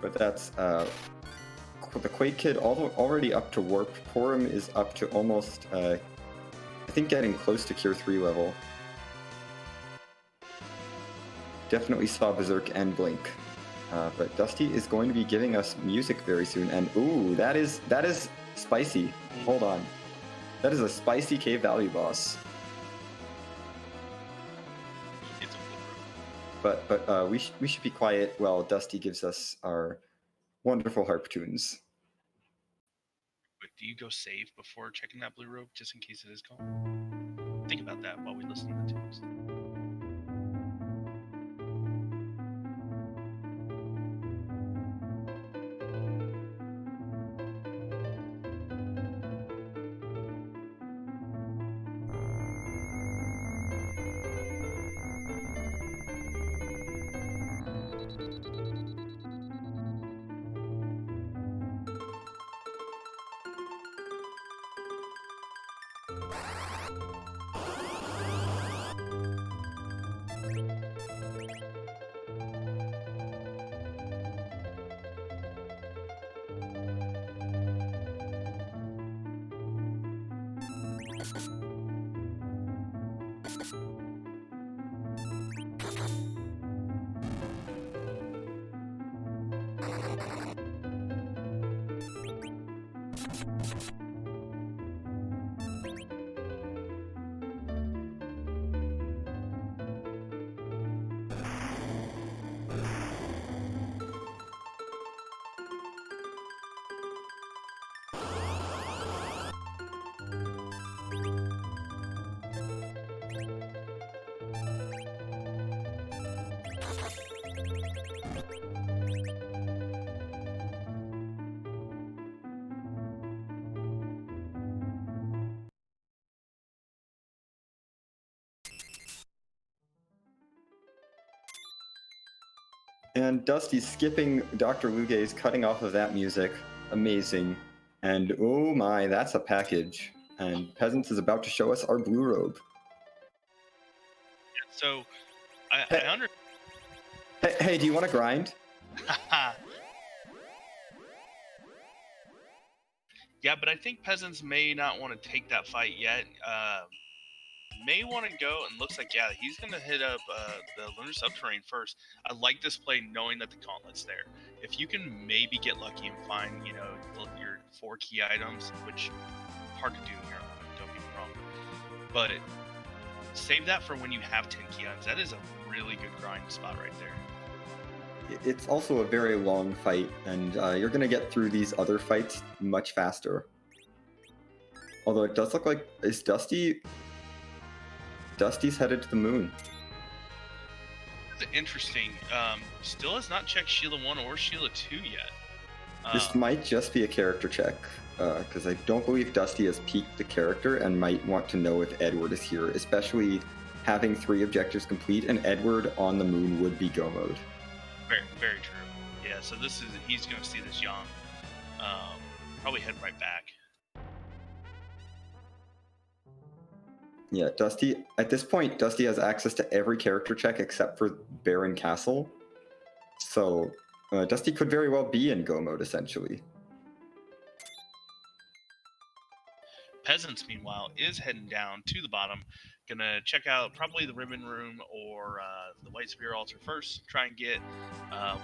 But that's the Quake Kid already up to Warp. Porum is up to almost, I think, getting close to Cure 3 level. Definitely saw Berserk and Blink. But Dusty is going to be giving us music very soon, and ooh, that is spicy. Hold on. That is a spicy Cave Value boss. But we should be quiet while Dusty gives us our wonderful harp tunes. But do you go save before checking that blue robe, just in case it is gone? Think about that while we listen to the tunes. And Dusty skipping Dr. Luge's cutting off of that music. Amazing. And oh my, that's a package. And Peasants is about to show us our blue robe. So, I understand. Hey, do you want to grind? Yeah, but I think Peasants may not want to take that fight yet. May want to go, and looks like, yeah, he's going to hit up the Lunar Subterrane first. I like this play knowing that the Gauntlet's there. If you can maybe get lucky and find, your 4 key items, which hard to do here, don't get me wrong. But save that for when you have 10 key items. That is a really good grind spot right there. it's also a very long fight, and you're gonna get through these other fights much faster. Although it does look like, is Dusty's headed to the moon. Interesting. Still has not checked Sheila 1 or Sheila 2 yet. This might just be a character check, because I don't believe Dusty has peaked the character and might want to know if Edward is here, especially having 3 objectives complete, and Edward on the moon would be go mode. Very, very true. Yeah, so he's going to see this young. Probably head right back. Yeah, Dusty, at this point, Dusty has access to every character check except for Baron Castle. So, Dusty could very well be in go mode, essentially. Peasants, meanwhile, is heading down to the bottom. Gonna check out probably the Ribbon Room or the White Spear Altar first. Try and get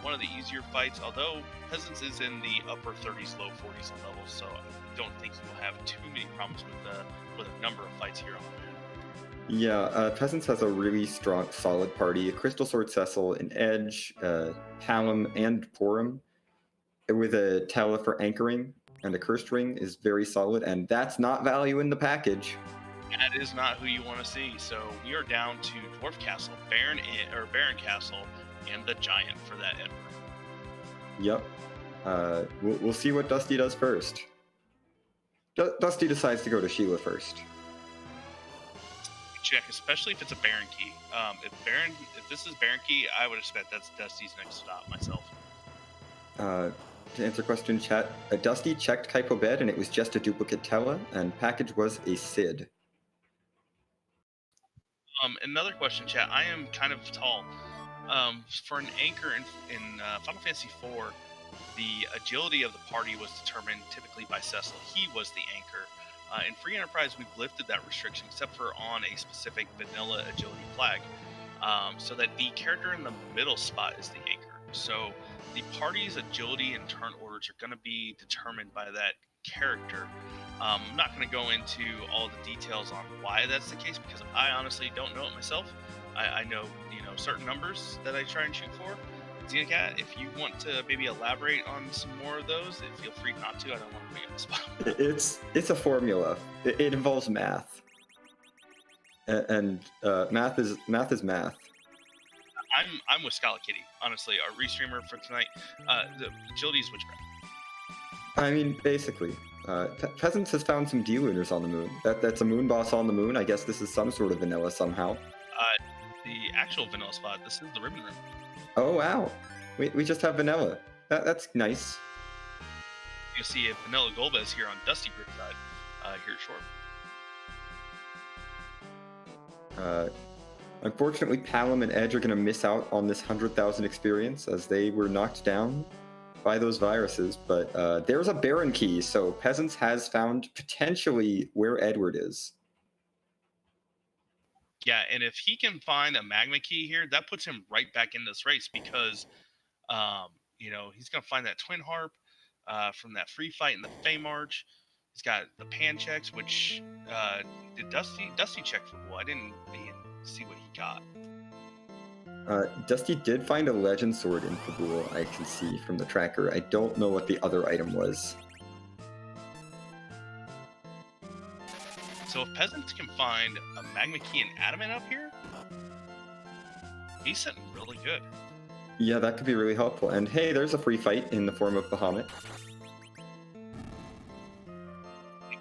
one of the easier fights, although Peasants is in the upper 30s, low 40s levels, so I don't think he will have too many problems with a number of fights here on the moon. Yeah, Peasants has a really strong, solid party. Crystal Sword Cecil, an Edge, Hallam, and Porum, with a Tala for anchoring, and the Cursed Ring is very solid, and that's not value in the package. That is not who you want to see. So we are down to Dwarf Castle, Baron Castle, and the Giant for that Edward. Yep. We'll see what Dusty does first. Dusty decides to go to Sheila first. Check, especially if it's a Baron key. If this is Baron key, I would expect that's Dusty's next stop myself. To answer question chat, Dusty checked Kaipo Bed and it was just a duplicate Tela, and package was a Sid. Another question chat, I am kind of tall. For an anchor in Final Fantasy IV, the agility of the party was determined typically by Cecil. He was the anchor. In Free Enterprise, we've lifted that restriction except for on a specific vanilla agility flag, so that the character in the middle spot is the anchor. So the party's agility and turn orders are going to be determined by that character. I'm not going to go into all the details on why that's the case because I honestly don't know it myself. I know certain numbers that I try and shoot for. Xenocat, if you want to maybe elaborate on some more of those, feel free not to. I don't want to put you on the spot. It's a formula. It involves math, and math is math. I'm with Scala Kitty, honestly. Our restreamer for tonight, the agility is witchcraft. I mean, basically, Peasants has found some D-Lunars on the moon. That's a moon boss on the moon. I guess this is some sort of vanilla somehow. The actual vanilla spot. This is the Ribbon Room. Oh wow, we just have vanilla. That's nice. You'll see a vanilla Golbez here on Dustygriff side here short. Unfortunately, Palom and Edge are going to miss out on this 100,000 experience as they were knocked down by those viruses. But there's a Baron key, so Peasants has found potentially where Edward is. Yeah, and if he can find a Magma key here, that puts him right back in this race because, he's going to find that Twin Harp from that free fight in the Fey March. He's got the Pan checks, which did Dusty check for Bull? I didn't see what he got. Dusty did find a Legend Sword in Fabul, I can see from the tracker. I don't know what the other item was. So if Peasants can find a Magma Key and Adamant up here, he's sitting really good. Yeah, that could be really helpful. And hey, there's a free fight in the form of Bahamut.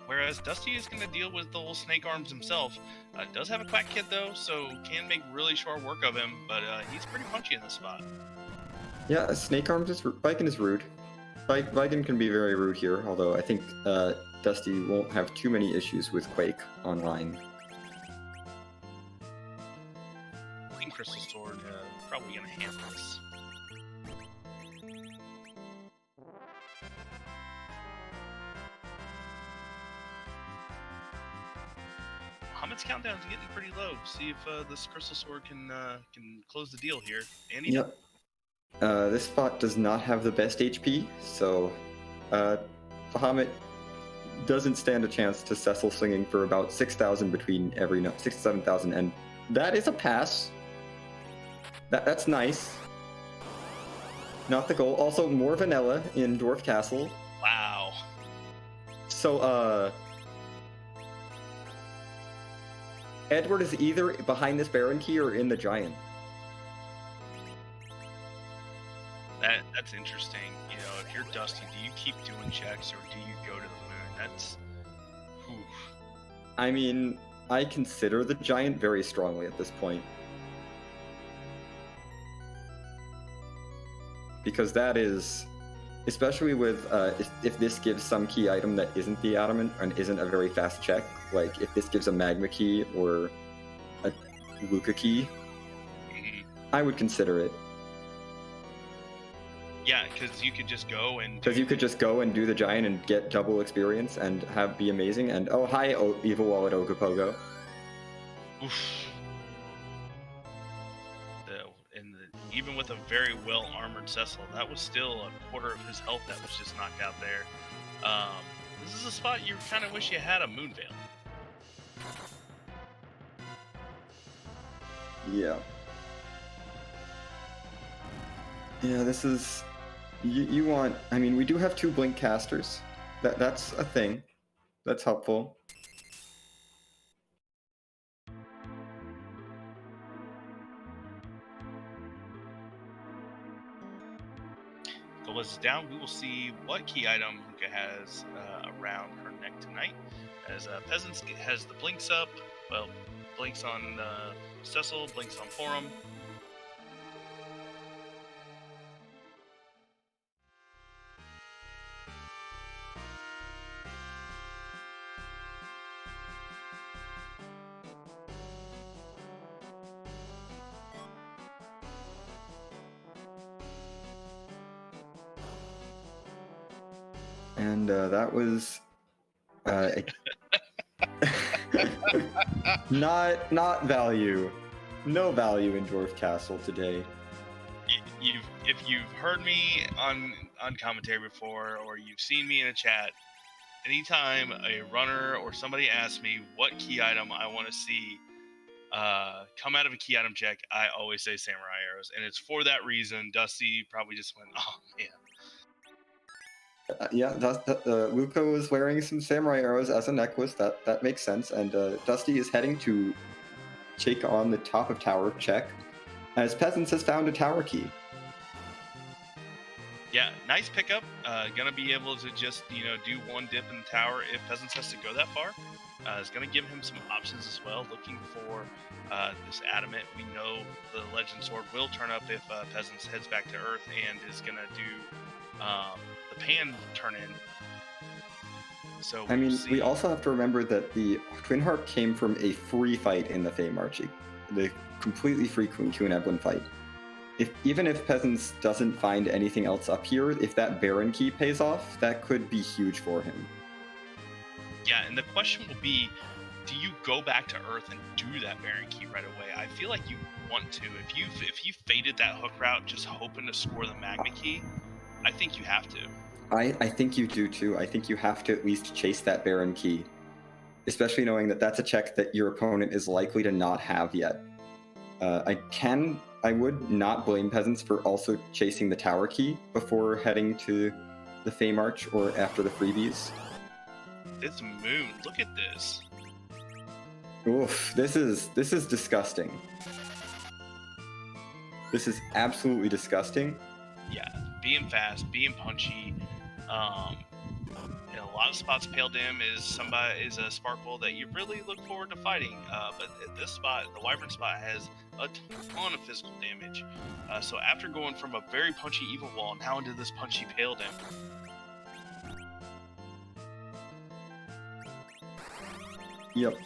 Whereas Dusty is going to deal with the old Snake Arms himself. Does have a Quack Kid though, so can make really short work of him, but he's pretty punchy in this spot. Yeah, Snake Arms Viking is rude. Viking can be very rude here, although I think Dusty won't have too many issues with Quake online. I think Crystal Sword probably going to handle this. Bahamut's countdown is getting pretty low. See if this Crystal Sword can close the deal here. And yep. This spot does not have the best HP, so Bahamut doesn't stand a chance to Cecil swinging for about 6,000 between every 6,000 to 7,000, and that is a pass. That's nice. Not the goal. Also, more vanilla in Dwarf Castle. Wow. So, Edward is either behind this Baron key or in the Giant. That's interesting. You know, if you're Dusty, do you keep doing checks or do you go to the moon? That's... Oof. I mean, I consider the Giant very strongly at this point. Because that is, especially with, if this gives some key item that isn't the Adamant and isn't a very fast check, like if this gives a Magma key or a Luca key, I would consider it. Yeah, because you could just go and... Because you could just go and do the Giant and get double experience and be amazing, and oh hi, Evil Wallet Ogopogo. Oof. Even with a very well-armored Cecil, that was still a quarter of his health that was just knocked out there. This is a spot you kind of wish you had a Moonveil. Yeah. Yeah, this is... You want... I mean, we do have 2 Blink casters. That's a thing. That's helpful. The list is down. We will see what key item Luca has around her neck tonight. As Peasants has the blinks up. Well, blinks on Cecil, blinks on Forum. And that was not value. No value in Dwarf Castle today. If you've heard me on commentary before, or you've seen me in a chat, anytime a runner or somebody asks me what key item I want to see come out of a key item check, I always say Samurai Arrows, and it's for that reason. Dusty probably just went, oh man. Yeah, Luca was wearing some Samurai Arrows as a necklace. That makes sense. And Dusty is heading to take on the top of tower check, as Peasants has found a tower key. Yeah, nice pickup. Gonna be able to just, do one dip in the tower if Peasants has to go that far. It's gonna give him some options as well, looking for this Adamant. We know the Legend Sword will turn up if Peasants heads back to Earth and is gonna do the Pan turn in. So I mean, we also have to remember that the Twin Harp came from a free fight in the Fame Archie, the completely free Queen Evelyn fight. Even if Peasants doesn't find anything else up here, if that Baron key pays off, that could be huge for him. Yeah, and the question will be, do you go back to Earth and do that Baron key right away? I feel like you want to. If you faded that hook route just hoping to score the Magma key, I think you have to. I think you do too. I think you have to at least chase that Baron key, especially knowing that that's a check that your opponent is likely to not have yet. I would not blame Peasants for also chasing the tower key before heading to the Fame Arch or after the freebies. This moon, look at this. Oof, this is disgusting. This is absolutely disgusting. Yeah, being fast, being punchy. In a lot of spots, Pale Dim is a sparkle that you really look forward to fighting. But at this spot, the Wyvern spot has a ton of physical damage. So after going from a very punchy Evil Wall now into this punchy Pale Dim. Yep,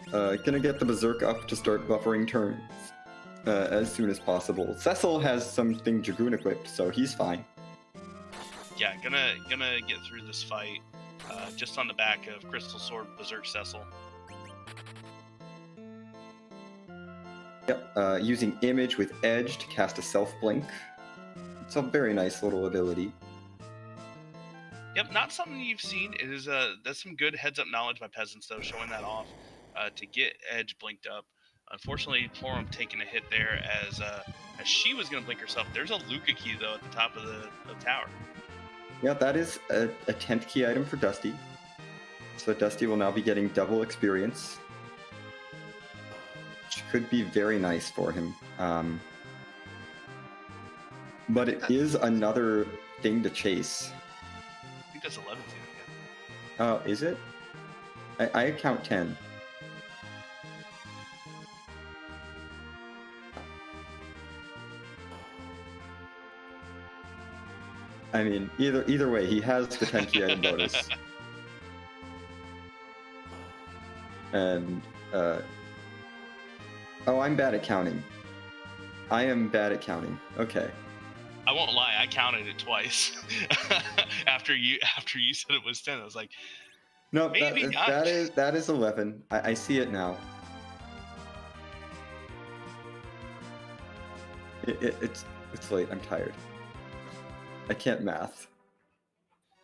gonna get the Berserk up to start buffering turns as soon as possible. Cecil has something Dragoon equipped, so he's fine. Yeah, gonna get through this fight just on the back of Crystal Sword Berserk Cecil. Yep, using Image with Edge to cast a Self-Blink. It's a very nice little ability. Yep, not something you've seen. It is that's some good heads-up knowledge by Peasants, though, showing that off to get Edge blinked up. Unfortunately, Forum taking a hit there as she was going to blink herself. There's a Luca key, though, at the top of the tower. Yeah, that is a 10th key item for Dusty. So Dusty will now be getting double experience, which could be very nice for him. But it is another thing to chase. I think that's 11 again. Oh, is it? I count 10. I mean, either way, he has the 10 key item bonus. And, oh, I'm bad at counting. I am bad at counting. Okay. I won't lie, I counted it twice. after you said it was 10, I was like, no, maybe not. that is 11. I see it now. It's late. I'm tired. I can't math.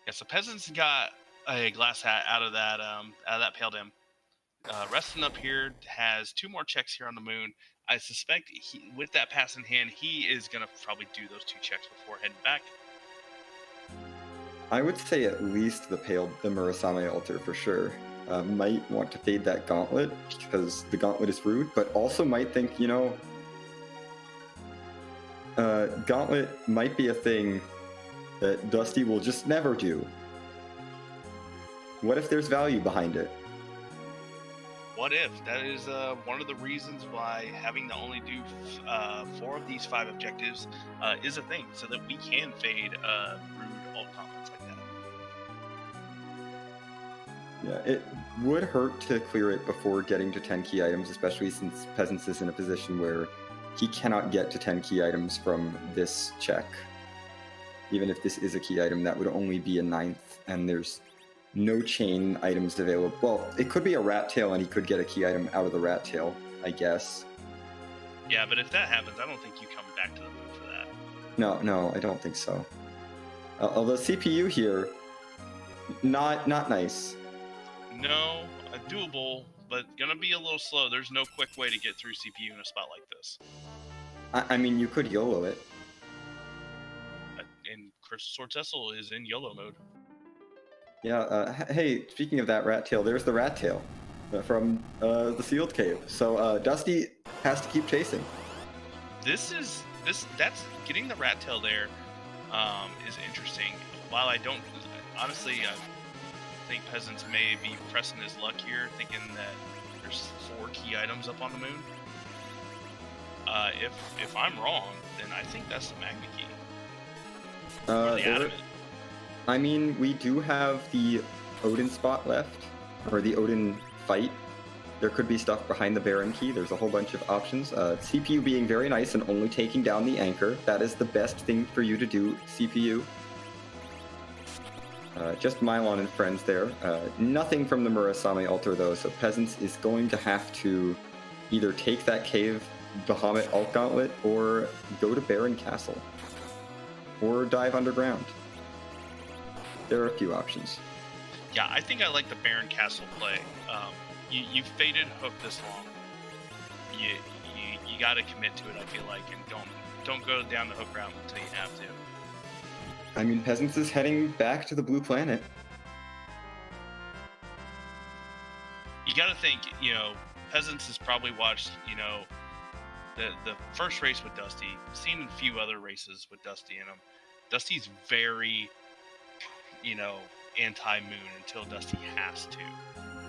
Yeah, so Peasants got a glass hat out of that Pale Dim. Resting up here has 2 more checks here on the moon. I suspect with that pass in hand, he is going to probably do those 2 checks before heading back. I would say at least the Murasame altar for sure. Might want to fade that gauntlet because the gauntlet is rude, but also might think, gauntlet might be a thing that Dusty will just never do. What if there's value behind it? What if? That is one of the reasons why having to only do 4 of these 5 objectives is a thing, so that we can fade rude alt comments like that. Yeah, it would hurt to clear it before getting to 10 key items, especially since Peasants is in a position where he cannot get to 10 key items from this check. Even if this is a key item, that would only be a 9th, and there's no chain items available. Well, it could be a rat tail, and he could get a key item out of the rat tail, I guess. Yeah, but if that happens, I don't think you come back to the moon for that. No, I don't think so. Although CPU here, not nice. No, doable, but gonna be a little slow. There's no quick way to get through CPU in a spot like this. I mean, you could YOLO it. And Crystal Sword Tessel is in YOLO mode. Yeah, hey, speaking of that rat tail, there's the rat tail from the sealed cave. So Dusty has to keep chasing. That's getting the rat tail there is interesting. While I don't, honestly, I think Peasants may be pressing his luck here, thinking that there's 4 key items up on the moon. If I'm wrong, then I think that's the Magna Key. I mean, we do have the Odin spot left, or the Odin fight. There could be stuff behind the Baron key. There's a whole bunch of options. CPU being very nice and only taking down the anchor. That is the best thing for you to do, CPU. Just Mylon and friends there. Nothing from the Murasame altar though, so Peasants is going to have to either take that cave Bahamut alt gauntlet or go to Baron Castle. Or dive underground. There are a few options. Yeah, I think I like the Baron Castle play. You faded Hook this long. You got to commit to it, I feel like, and don't go down the Hook route until you have to. I mean, Peasants is heading back to the Blue Planet. You got to think, Peasants has probably watched, the first race with Dusty, seen a few other races with Dusty in them. Dusty's very, anti-moon until Dusty has to.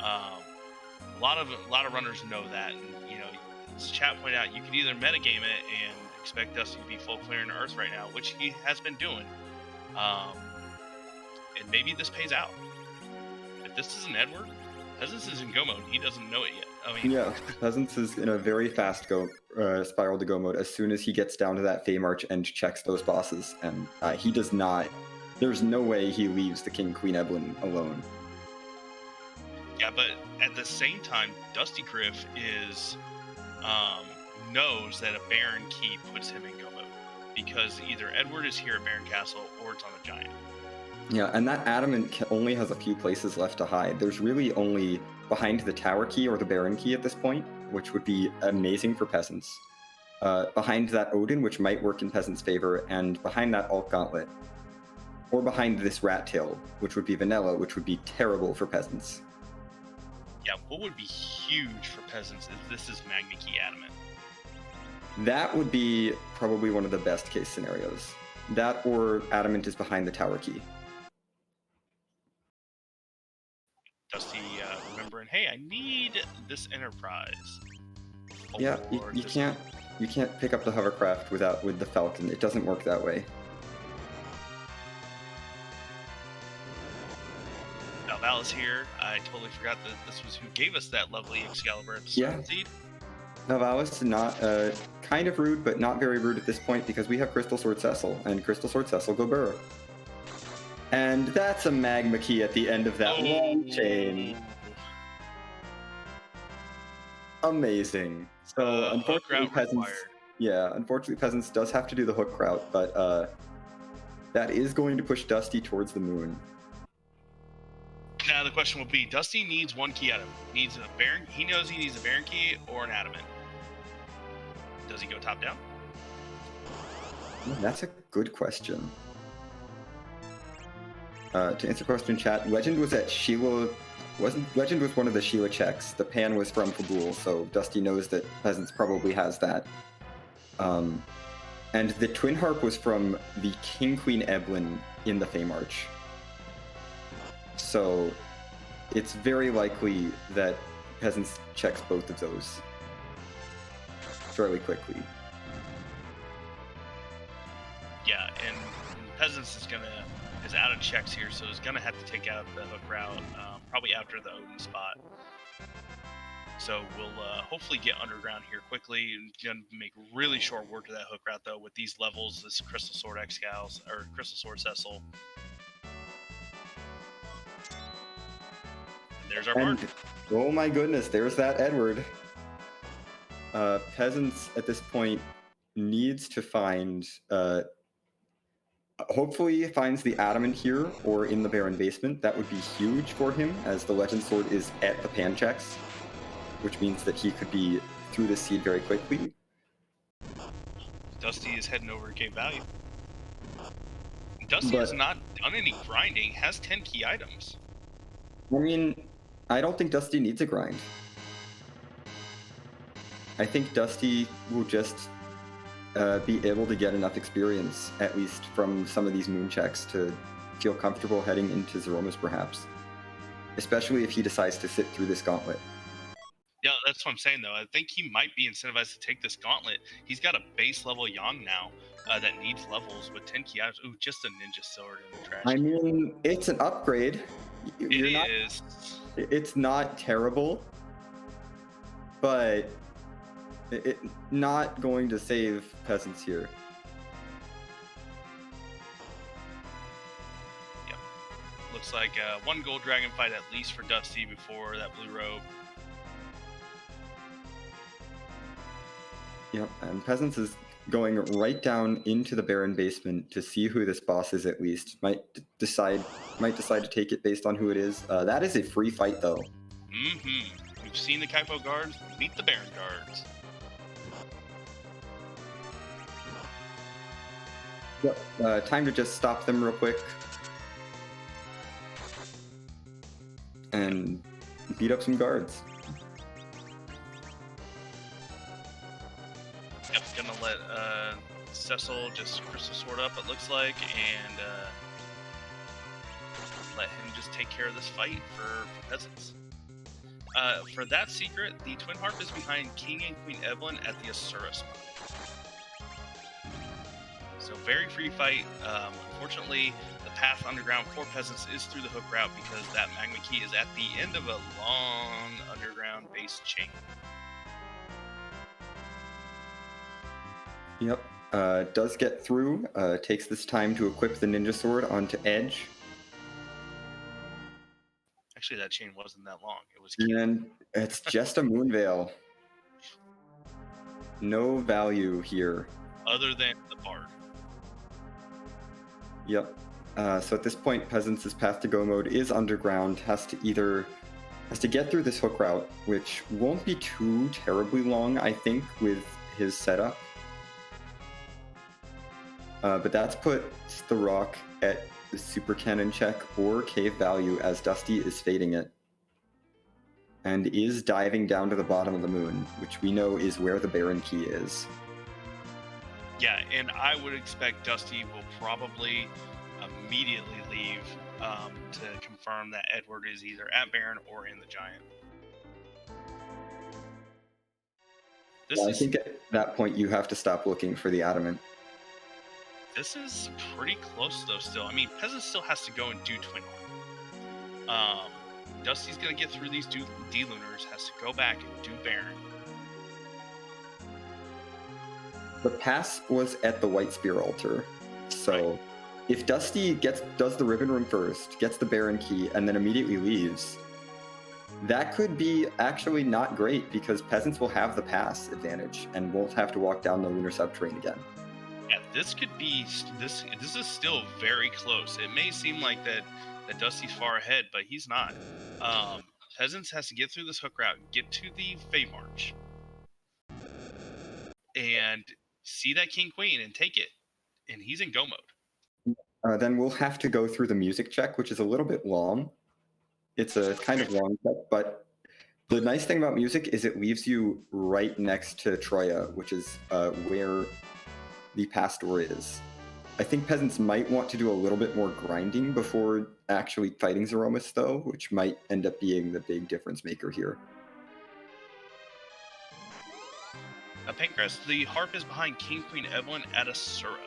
A lot of runners know that, and as chat pointed out, you could either metagame it and expect Dusty to be full clearing Earth right now, which he has been doing, and maybe this pays out. If this isn't Edward, Peasants is in go mode. He doesn't know it yet. Yeah, Peasants is in a very fast spiral to go mode as soon as he gets down to that Fey March and checks those bosses, and he does not. There's no way he leaves the King Queen Evelyn alone. Yeah, but at the same time, Dustygriff knows that a Baron key puts him in go mode, because either Edward is here at Baron Castle or it's on the Giant. Yeah, and that adamant only has a few places left to hide. There's really only behind the tower key or the baron key at this point, which would be amazing for peasants. Behind that Odin, which might work in peasants' favor, and behind that alt gauntlet. Or behind this rat tail, which would be vanilla, which would be terrible for peasants. Yeah, what would be huge for peasants if this is Magna Key Adamant? That would be probably one of the best case scenarios. That or adamant is behind the tower key. Dusty remembering, hey, I need this enterprise. Yeah, you can't pick up the hovercraft with the Falcon. It doesn't work that way. Now Val is here. I totally forgot that this was who gave us that lovely Excalibur at the start of the seed. Navalis, not kind of rude, but not very rude at this point because we have Crystal Sword Cecil, and Crystal Sword Cecil go Burr. And that's a magma key at the end of that long chain. Amazing. So unfortunately, peasants does have to do the hook route, but that is going to push Dusty towards the moon. Now the question will be: Dusty needs one key item. Needs a Baron. He knows he needs a Baron key or an Adamant. Does he go top down? That's a good question. To answer the question, chat, Legend was at Sheila. Legend was one of the Sheila checks. The pan was from Kabul, so Dusty knows that Peasants probably has that. And the Twin Harp was from the King Queen Eblin in the Fey March. So it's very likely that Peasants checks both of those fairly quickly. Yeah, and Peasants is out of checks here, so he's gonna have to take out the hook route probably after the Odin spot. So we'll hopefully get underground here quickly and gonna make really short work of that hook route though with these levels, this Crystal Sword Excals or Crystal Sword Cecil. And there's our board. Oh my goodness, there's that Edward. Peasants at this point needs to find hopefully finds the Adamant here or in the Baron basement. That would be huge for him as the Legend Sword is at the pan checks, which means that he could be through the seed very quickly. Dusty is heading over to Cape Value. Dusty has not done any grinding, has 10 key items. I mean, I don't think Dusty needs a grind. I think Dusty will just be able to get enough experience, at least from some of these moon checks, to feel comfortable heading into Zeromus perhaps. Especially if he decides to sit through this gauntlet. Yeah, that's what I'm saying though. I think he might be incentivized to take this gauntlet. He's got a base level Yang now that needs levels with 10 key items. Ooh, just a ninja sword in the trash. I mean, it's an upgrade. It is. It's not terrible, but it's not going to save Peasants here. Yep. Looks like one gold dragon fight at least for Dusty before that blue robe. Yep, and Peasants is going right down into the Baron basement to see who this boss is at least. Might decide to take it based on who it is. That is a free fight though. Mm-hmm. We've seen the Kaipo guards, meet the Baron guards. Yep, time to just stop them real quick. And beat up some guards. Yep, gonna let Cecil just Crystal Sword up, it looks like, and let him just take care of this fight for Peasants. For that secret, the Twin Harp is behind King and Queen Evelyn at the Asura spot. So very free fight. Unfortunately, the path underground for Peasants is through the hook route because that magma key is at the end of a long underground base chain. Yep, does get through, takes this time to equip the ninja sword onto Edge. Actually, that chain wasn't that long. It was cute. And it's just a moon veil. No value here. Other than the bard. Yep. So at this point, Peasants' path to go mode is underground, has to get through this hook route, which won't be too terribly long, I think, with his setup. But that's puts the rock at the super cannon check or cave value as Dusty is fading it. And is diving down to the bottom of the moon, which we know is where the Baron key is. Yeah, and I would expect Dusty will probably immediately leave to confirm that Edward is either at Baron or in the Giant. I think at that point you have to stop looking for the adamant. This is pretty close though still. I mean, Peasant still has to go and do Twin Horn. Dusty's going to get through these D-Lunars, has to go back and do Baron. The pass was at the White Spear altar, so right. If Dusty does the Ribbon Room first, gets the Baron key, and then immediately leaves, that could be actually not great because Peasants will have the pass advantage and won't have to walk down the Lunar Subterrane again. Yeah, this could be this is still very close. It may seem like that Dusty's far ahead, but he's not. Peasants has to get through this hook route, get to the Fey March, and see that King Queen and take it, and he's in go mode. Then we'll have to go through the music check, which is a little bit long. It's a kind of long check, but the nice thing about music is it leaves you right next to Troya, which is where the pass door is. I think Peasants might want to do a little bit more grinding before actually fighting Zeromus, though, which might end up being the big difference maker here. Pancras, the harp is behind King Queen Evelyn at Asura.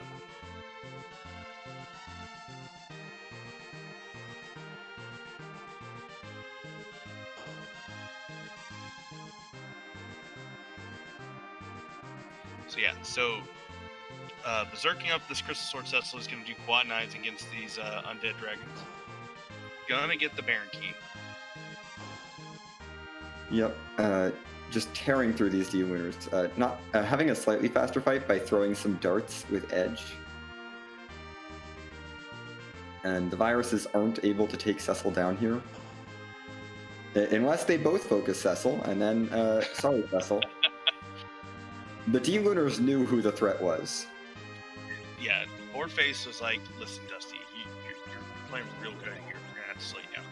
So berserking up this Crystal Sword Cecil is going to do quad 9s against these undead dragons. Gonna get the Baron key. Yep, just tearing through these D-Lunars. Not having a slightly faster fight by throwing some darts with edge. And the viruses aren't able to take Cecil down here. Unless they both focus Cecil, and then, sorry Cecil. The D-Lunars knew who the threat was. Yeah, Boardface was like, listen, Dusty, you're playing real good here. We're going to have to slow you down a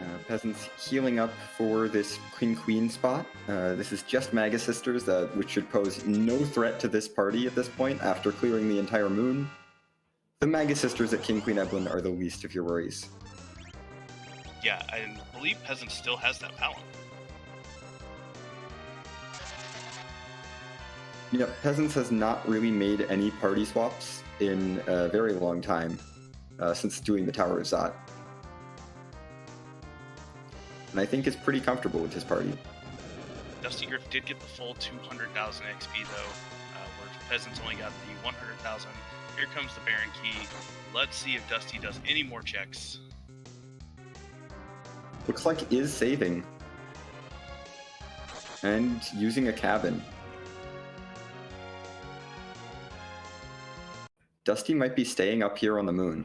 bit. Peasants healing up for this Queen spot. This is just Magus Sisters, which should pose no threat to this party at this point after clearing the entire moon. The Magus Sisters at King Queen Evelyn are the least of your worries. Yeah, I believe Peasant still has that Paladin. Yep, Peasants has not really made any party swaps in a very long time, since doing the Tower of Zot. And I think is pretty comfortable with his party. Dustygriff did get the full 200,000 XP though, where Peasants only got the 100,000. Here comes the Baron key. Let's see if Dusty does any more checks. Looks like is saving. And using a cabin. Dusty might be staying up here on the moon.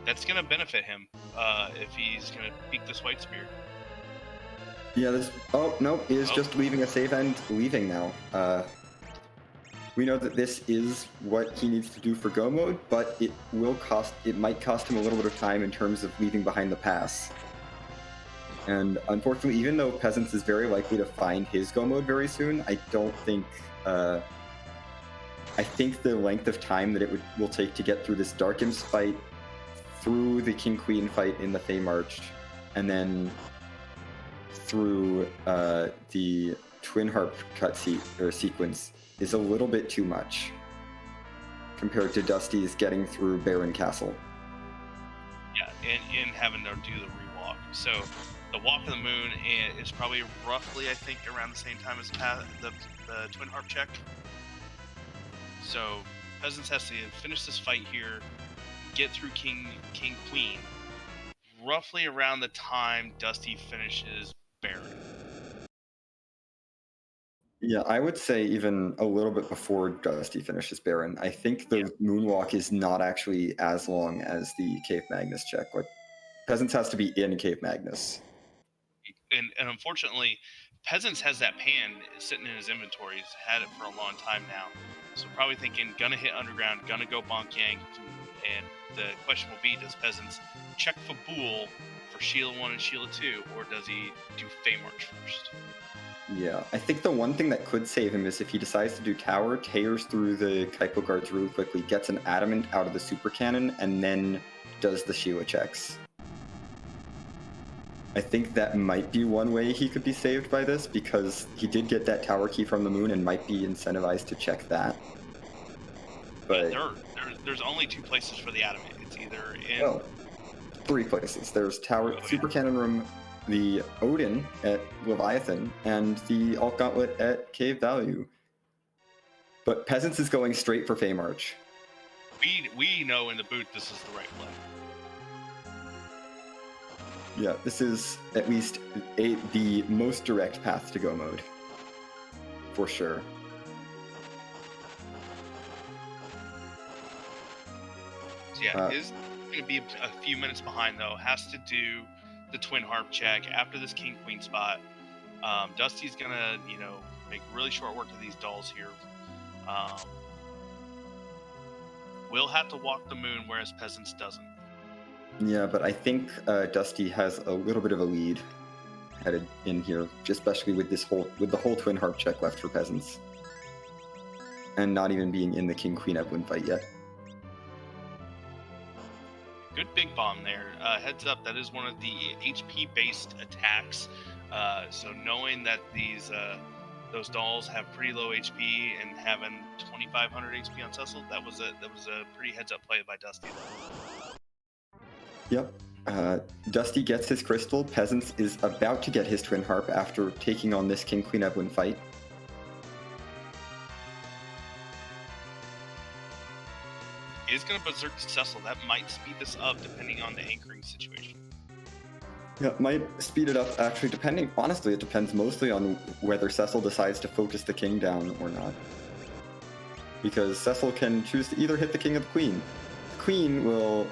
That's going to benefit him if he's going to peek this White Spear. Yeah, this... Oh, no, he is just leaving a save end, leaving now. We know that this is what he needs to do for go mode, but it might cost him a little bit of time in terms of leaving behind the pass. And unfortunately, even though Peasants is very likely to find his go mode very soon, I don't think... I think the length of time that it will take to get through this Dark Imps fight, through the King Queen fight in the Fey March, and then through the Twin Harp sequence is a little bit too much compared to Dusty's getting through Baron Castle. Yeah, and having to do the rewalk. So the Walk of the Moon is probably roughly, I think, around the same time as the Twin Harp check. So Peasants has to finish this fight here, get through King Queen, roughly around the time Dusty finishes Baron. Yeah, I would say even a little bit before Dusty finishes Baron. I think the moonwalk is not actually as long as the Cave Magnus check. Like, Peasants has to be in Cave Magnus. And unfortunately, Peasants has that pan sitting in his inventory. He's had it for a long time now. So probably thinking, gonna hit underground, gonna go bonk Yang. And the question will be, does Peasants check Fabul for Sheila 1 and Sheila 2, or does he do Feymarch first? Yeah, I think the one thing that could save him is if he decides to do Tower, tears through the Kaipo guards really quickly, gets an Adamant out of the super cannon, and then does the Sheila checks. I think that might be one way he could be saved by this, because he did get that Tower key from the moon and might be incentivized to check that. But there's only 2 places for the Adamant. It's either in... Well, 3 places. There's Tower, Super Cannon Room, the Odin at Leviathan, and the Alt Gauntlet at Cave Value. But Peasants is going straight for Feymarch. We know in the booth this is the right play. Yeah, this is at least the most direct path to go mode. For sure. So yeah, is going to be a few minutes behind though. Has to do the Twin Harp check after this King Queen spot. Dusty's going to, make really short work of these dolls here. Will have to walk the moon, whereas Peasants doesn't. Yeah, but I think Dusty has a little bit of a lead headed in here, especially with the whole Twin Harp check left for Peasants, and not even being in the King Queen Evelyn fight yet. Good big bomb there. Heads up, that is one of the HP-based attacks. So knowing that those dolls have pretty low HP and having 2,500 HP on Cecil, that was a pretty heads-up play by Dusty. Yep. Dusty gets his crystal. Peasants is about to get his Twin Harp after taking on this King Queen Evelyn fight. Is going to berserk Cecil. That might speed this up depending on the anchoring situation. Yeah, it might speed it up actually honestly it depends mostly on whether Cecil decides to focus the king down or not. Because Cecil can choose to either hit the king or the queen. The queen will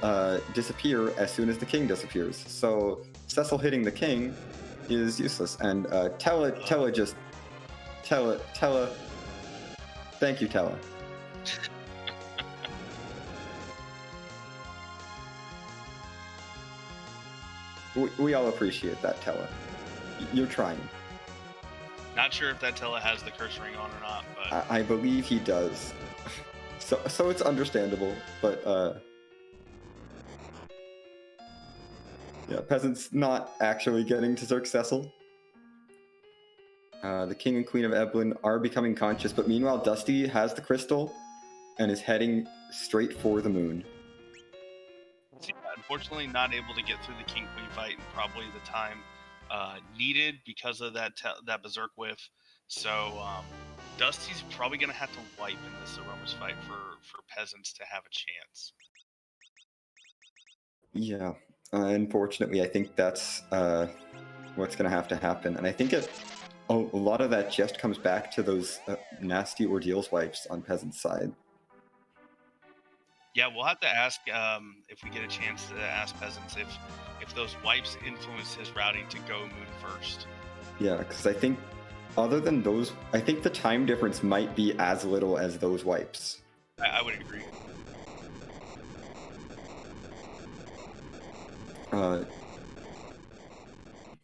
disappear as soon as the king disappears. So Cecil hitting the king is useless. And Tella, thank you, Tella. We all appreciate that, Tella. You're trying. Not sure if that Tella has the curse ring on or not, but... I believe he does. So it's understandable, but yeah, Peasants not actually getting to Zerk Cecil. The King and Queen of Evelyn are becoming conscious, but meanwhile Dusty has the crystal and is heading straight for the moon. So, unfortunately not able to get through the King Queen fight in probably the time needed because of that berserk whiff. So Dusty's probably going to have to wipe in this Aromas fight for Peasants to have a chance. Yeah, unfortunately I think that's what's going to have to happen. And I think a lot of that just comes back to those nasty ordeals wipes on Peasant's side. Yeah, we'll have to ask if we get a chance to ask Peasants if those wipes influence his routing to go moon first. Yeah, because I think other than those, I think the time difference might be as little as those wipes. I would agree.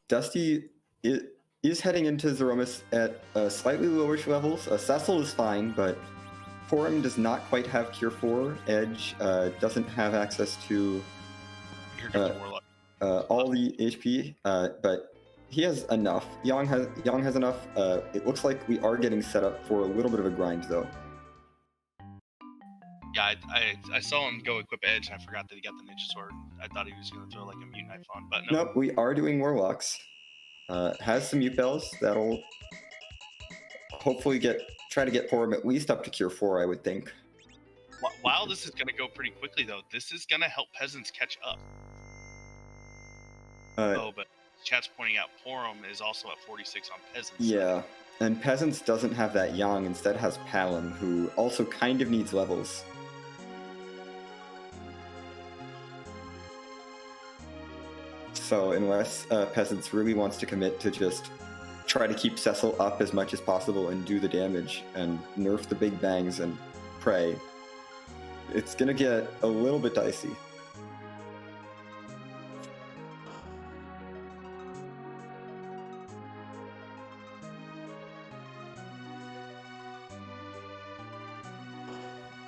Dusty is heading into Zeromus at slightly lower levels. Cecil is fine, but Porum does not quite have Cure 4. Edge doesn't have access to all the HP, but he has enough. Yang has enough. It looks like we are getting set up for a little bit of a grind, though. Yeah, I saw him go equip Edge, and I forgot that he got the Ninja Sword. I thought he was going to throw like a Mute Knife on, but no. Nope, we are doing Warlocks. Has some Mute Bells that'll hopefully try to get Porum at least up to Cure 4, I would think. While this is going to go pretty quickly, though, this is going to help Peasants catch up. Oh, but chat's pointing out Porum is also at 46 on Peasants. Yeah, and Peasants doesn't have that Yang, instead has Palin, who also kind of needs levels. So unless Peasants really wants to commit to just try to keep Cecil up as much as possible and do the damage and nerf the big bangs and pray, it's gonna get a little bit dicey.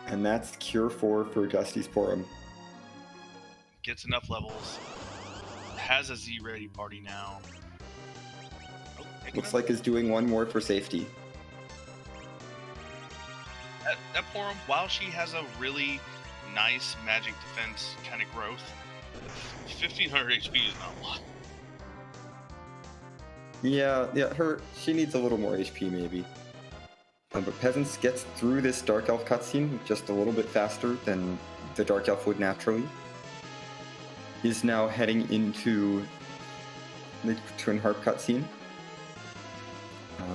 And that's Cure 4 for Dusty's Porum. Gets enough levels. Has a Z ready party now. Oh, Looks like is doing one more for safety. That Porum, while she has a really nice magic defense kind of growth, 1500 HP is not a lot. Yeah, she needs a little more HP maybe. But Peasants gets through this Dark Elf cutscene just a little bit faster than the Dark Elf would naturally. Is now heading into the Twin Harp cutscene.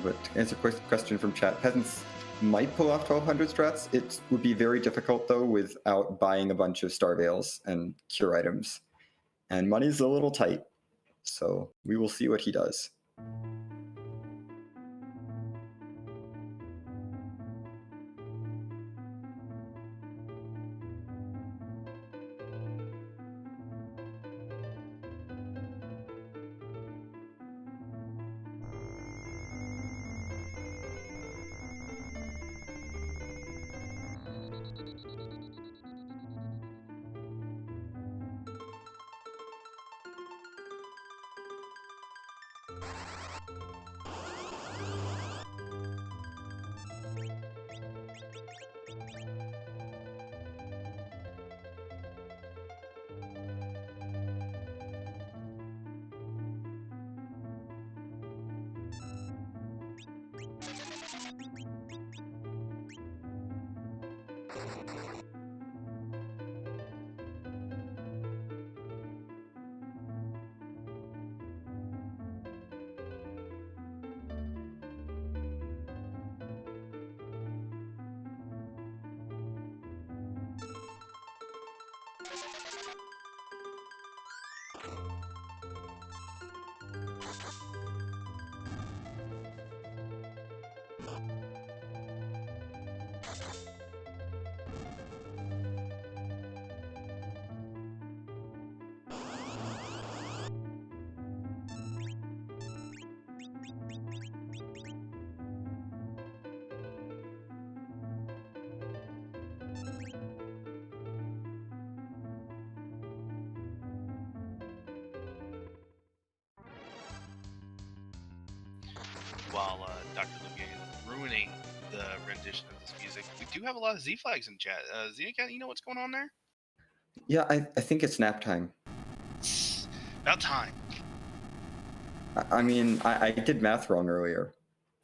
But to answer a question from chat, Peasants might pull off 1200 strats. It would be very difficult though without buying a bunch of Star Veils and Cure items. And money's a little tight, so we will see what he does. While Dr. Lugia is ruining the rendition of this music, we do have a lot of Z flags in chat. Xenocat, you know what's going on there? Yeah, I think it's nap time. About time. I mean, I did math wrong earlier.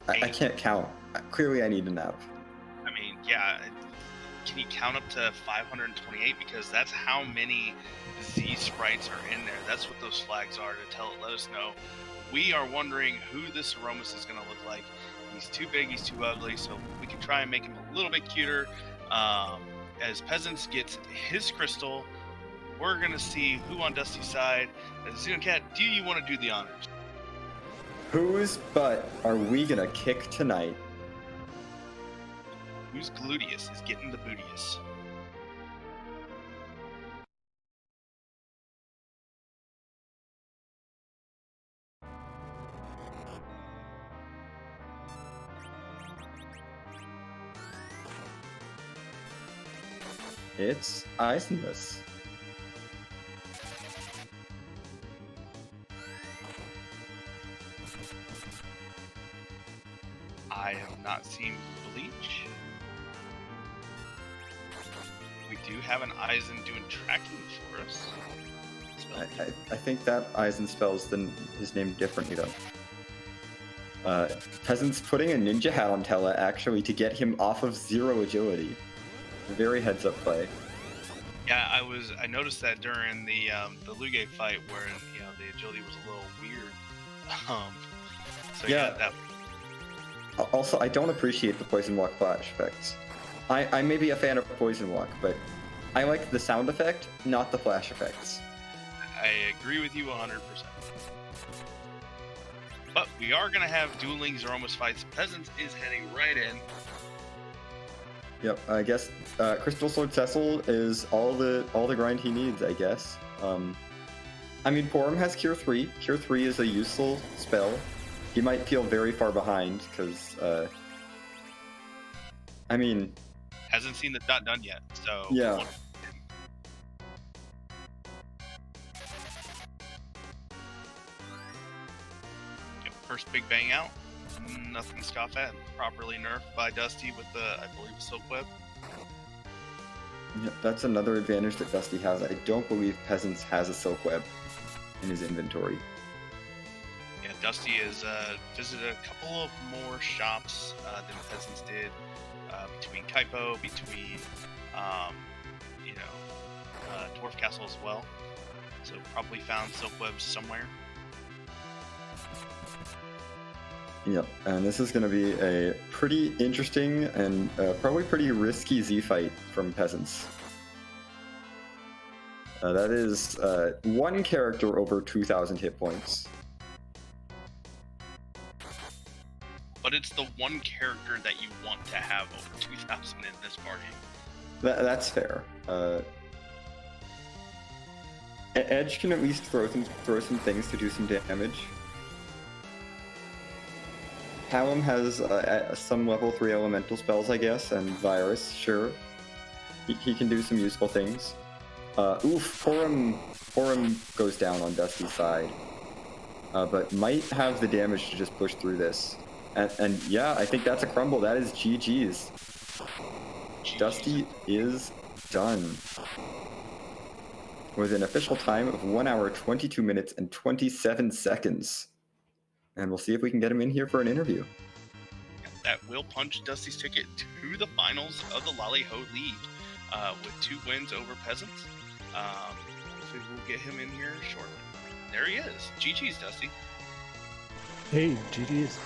I can't count. Clearly, I need a nap. I mean, yeah. Can you count up to 528? Because that's how many Z sprites are in there. That's what those flags are to let us know. We are wondering who this Aromas is going to look like. He's too big, he's too ugly, so we can try and make him a little bit cuter. As Peasants gets his crystal, we're going to see who on Dusty's side. Xenocat, do you want to do the honors? Whose butt are we going to kick tonight? Who's gluteus is getting the bootius? It's Eisenmus. I have not seen Bleach. We do have an Eisen doing tracking for us. I think that Eisen spells his name differently though. Peasants putting a ninja hat on Tella actually to get him off of 0 agility. Very heads up play. Yeah, I noticed that during the Luge fight where the agility was a little weird. So yeah, that. Also, I don't appreciate the Poison Walk flash effects. I may be a fan of Poison Walk, but I like the sound effect, not the flash effects. I agree with you 100%. But we are going to have dueling Zeromus fights. Peasants is heading right in. Yep, I guess Crystal Sword Cecil is all the grind he needs, I guess. I mean, Porum has Cure 3. Cure 3 is a useful spell. He might feel very far behind, because, I mean... Hasn't seen the dot done yet, so... Yeah. First big bang out. Nothing to scoff at. Properly nerfed by Dusty with the, I believe, Silk Web. Yep, that's another advantage that Dusty has. I don't believe Peasants has a Silk Web in his inventory. Yeah, Dusty has visited a couple of more shops than Peasants did, between Kaipo, between, Dwarf Castle as well. So probably found Silk Webs somewhere. Yep, and this is going to be a pretty interesting and probably pretty risky Z fight from Peasants. That is one character over 2,000 hit points. But it's the one character that you want to have over 2,000 in this party. That's fair. Edge can at least throw some things to do some damage. Hallam has some level 3 elemental spells, I guess, and Virus, sure. He can do some useful things. Porum goes down on Dusty's side, but might have the damage to just push through this. And yeah, I think that's a crumble. That is GG's. Dusty is done. With an official time of 1 hour, 22 minutes, and 27 seconds. And we'll see if we can get him in here for an interview. That will punch Dusty's ticket to the finals of the Lali-Ho League with 2 wins over Peasants. Hopefully we'll get him in here shortly. There he is. GG's, Dusty. Hey, GG's.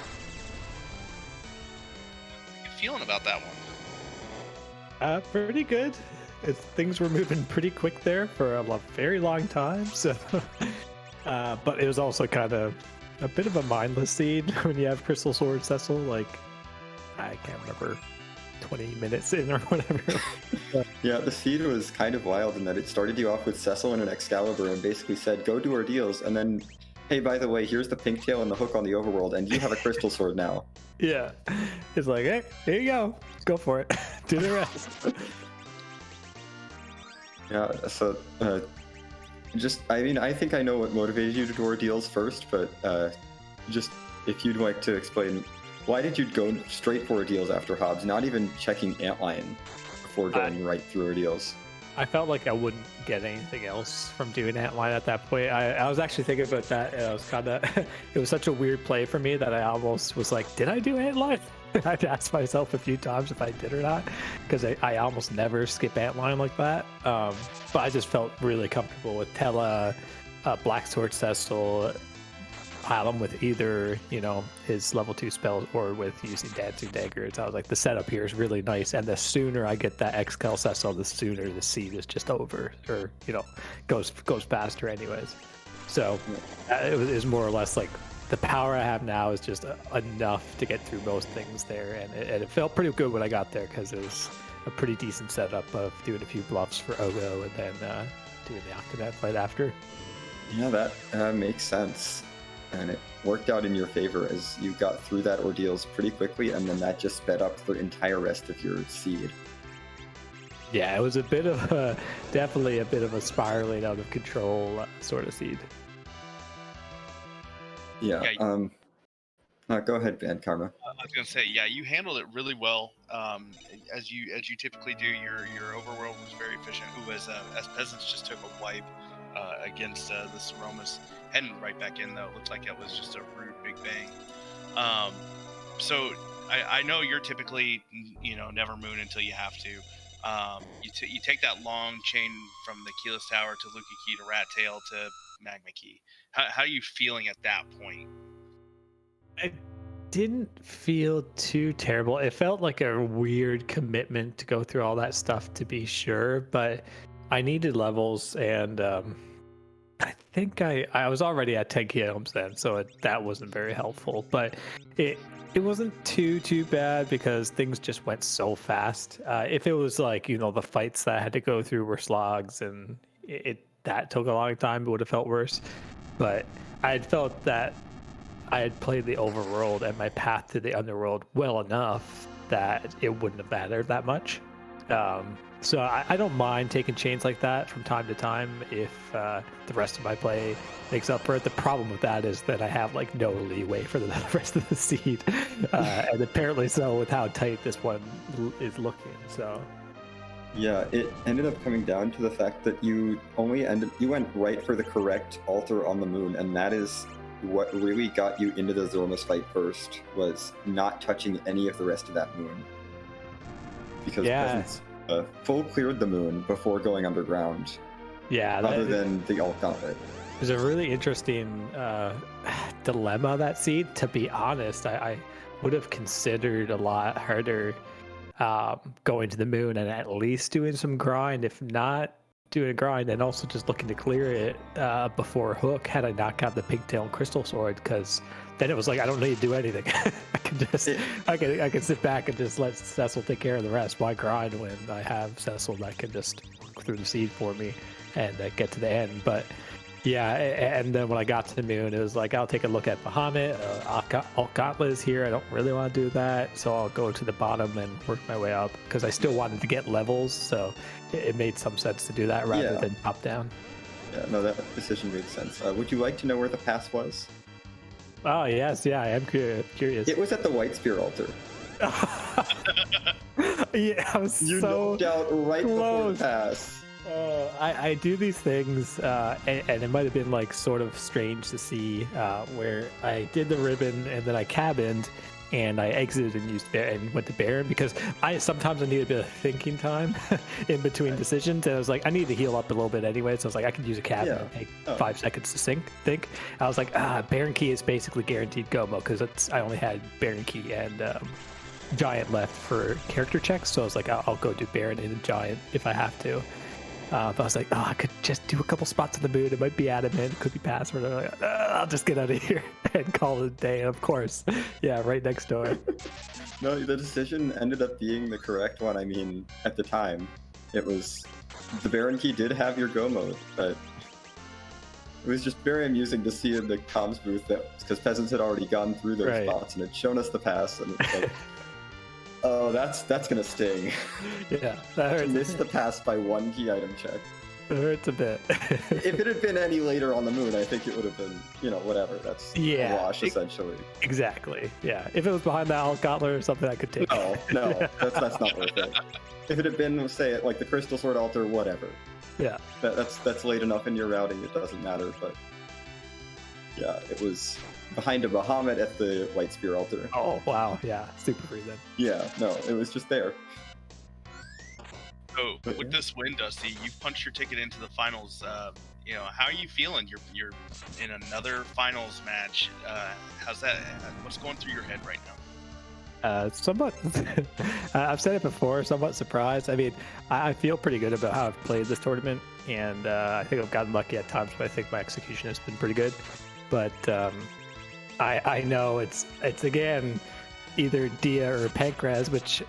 How you feeling about that one? Pretty good. Things were moving pretty quick there for a very long time. So, but it was also kind of a bit of a mindless seed when you have Crystal Sword Cecil, like, I can't remember, 20 minutes in or whatever. Yeah, the seed was kind of wild in that it started you off with Cecil and an Excalibur and basically said, go do ordeals, and then, hey, by the way, here's the pink tail and the hook on the overworld, and you have a Crystal Sword now. Yeah. It's like, hey, here you go. Go for it. Do the rest. Yeah, so, I think I know what motivated you to do ordeals first, but just if you'd like to explain, why did you go straight for ordeals after Hobbs, not even checking Antlion before going right through ordeals? I felt like I wouldn't get anything else from doing Antlion at that point. I was actually thinking about that, and I was kind of, it was such a weird play for me that I almost was like, did I do Antlion? I had to ask myself a few times if I did or not, because I almost never skip Antlion like that. But I just felt really comfortable with Tella, Black Sword Cecil, Hallam with either, his level 2 spells or with using Dancing Daggers. I was like, the setup here is really nice, and the sooner I get that Excal Cecil, the sooner the seed is just over, or, goes faster anyways. So it was more or less like, the power I have now is just enough to get through most things there, and it felt pretty good when I got there, because it was a pretty decent setup of doing a few bluffs for Ogo and then doing the Octonet fight after. Yeah, that makes sense, and it worked out in your favor as you got through that ordeals pretty quickly, and then that just sped up the entire rest of your seed. Yeah, it was a bit of definitely a bit of a spiraling out of control sort of seed. Yeah. Go ahead, Van Karma. I was gonna say, yeah, you handled it really well. As you typically do. Your overworld was very efficient. Who as Peasants just took a wipe against the Zeromus, heading right back in though. It looked like it was just a rude big bang. So I know you're typically never moon until you have to. You take that long chain from the Keyless Tower to Luca Key to Rat Tail to Magma Key. How are you feeling at that point? I didn't feel too terrible. It felt like a weird commitment to go through all that stuff to be sure, but I needed levels, and I think I was already at 10 kiohms then, so that wasn't very helpful. But it wasn't too bad because things just went so fast. If it was like, you know, the fights that I had to go through were slogs and that took a long time, it would have felt worse. But I had felt that I had played the overworld and my path to the underworld well enough that it wouldn't have mattered that much. So I don't mind taking chains like that from time to time if the rest of my play makes up for it. The problem with that is that I have like no leeway for the rest of the seed, and apparently so with how tight this one is looking. So Yeah, it ended up coming down to the fact that you went right for the correct altar on the moon, and that is what really got you into the Zormus fight first, was not touching any of the rest of that moon. Because Peasants full cleared the moon before going underground. Yeah, other than the alt gauntlet. It was a really interesting dilemma, that seed. To be honest, I would have considered a lot harder going to the moon and at least doing some grind, if not doing a grind, and also just looking to clear it before hook had I not got the pigtail and crystal sword, because then it was like I don't need to do anything. I can sit back and just let Cecil take care of the rest. Why grind when I have Cecil that can just work through the seed for me and get to the end? But yeah, and then when I got to the moon, it was like, I'll take a look at Bahamut. Alt Gauntlet is here. I don't really want to do that, so I'll go to the bottom and work my way up, because I still wanted to get levels, so it made some sense to do that rather than top down. Yeah, no, that decision made sense. Would you like to know where the pass was? Oh, yes, yeah, I am curious. It was at the White Spear altar. Yeah, I was you so knocked out right close. before the pass. I do these things, and it might have been like sort of strange to see where I did the ribbon and then I cabined and I exited and went to Baron, because sometimes I need a bit of thinking time in between decisions, and I was like, I need to heal up a little bit anyway, so I was like, I could use a cabin and take 5 seconds to think. I was like, Baron Key is basically guaranteed Gomo, because I only had Baron Key and Giant left for character checks, so I was like, I'll go do Baron and Giant if I have to. But I was like, I could just do a couple spots on the moon. It might be adamant, it could be password. Like, I'll just get out of here and call it a day. And of course, yeah, right next door. No, the decision ended up being the correct one. I mean, at the time, it was the Baron Key did have your go mode, but it was just very amusing to see in the comms booth that because Peasants had already gone through those spots and had shown us the pass, and it's like, oh, that's gonna sting. Yeah, that hurts. Missed the pass by 1 key item check. It hurts a bit. If it had been any later on the moon, I think it would have been, whatever. That's a wash, essentially. Exactly. Yeah. If it was behind the Alt Gauntlet or something, I could take. No, that's not worth it. If it had been, say, like the Crystal Sword Altar, whatever. Yeah. That's late enough in your routing. It doesn't matter. But yeah, it was behind a Bahamut at the White Spear altar. Oh, wow. Yeah. Super free then. Yeah, no, it was just there. So, with this win, Dusty, you've punched your ticket into the finals. How are you feeling? You're in another finals match. How's that? What's going through your head right now? Somewhat. I've said it before, somewhat surprised. I mean, I feel pretty good about how I've played this tournament, and I think I've gotten lucky at times, but I think my execution has been pretty good. But I know it's again either Dia or Pancras, which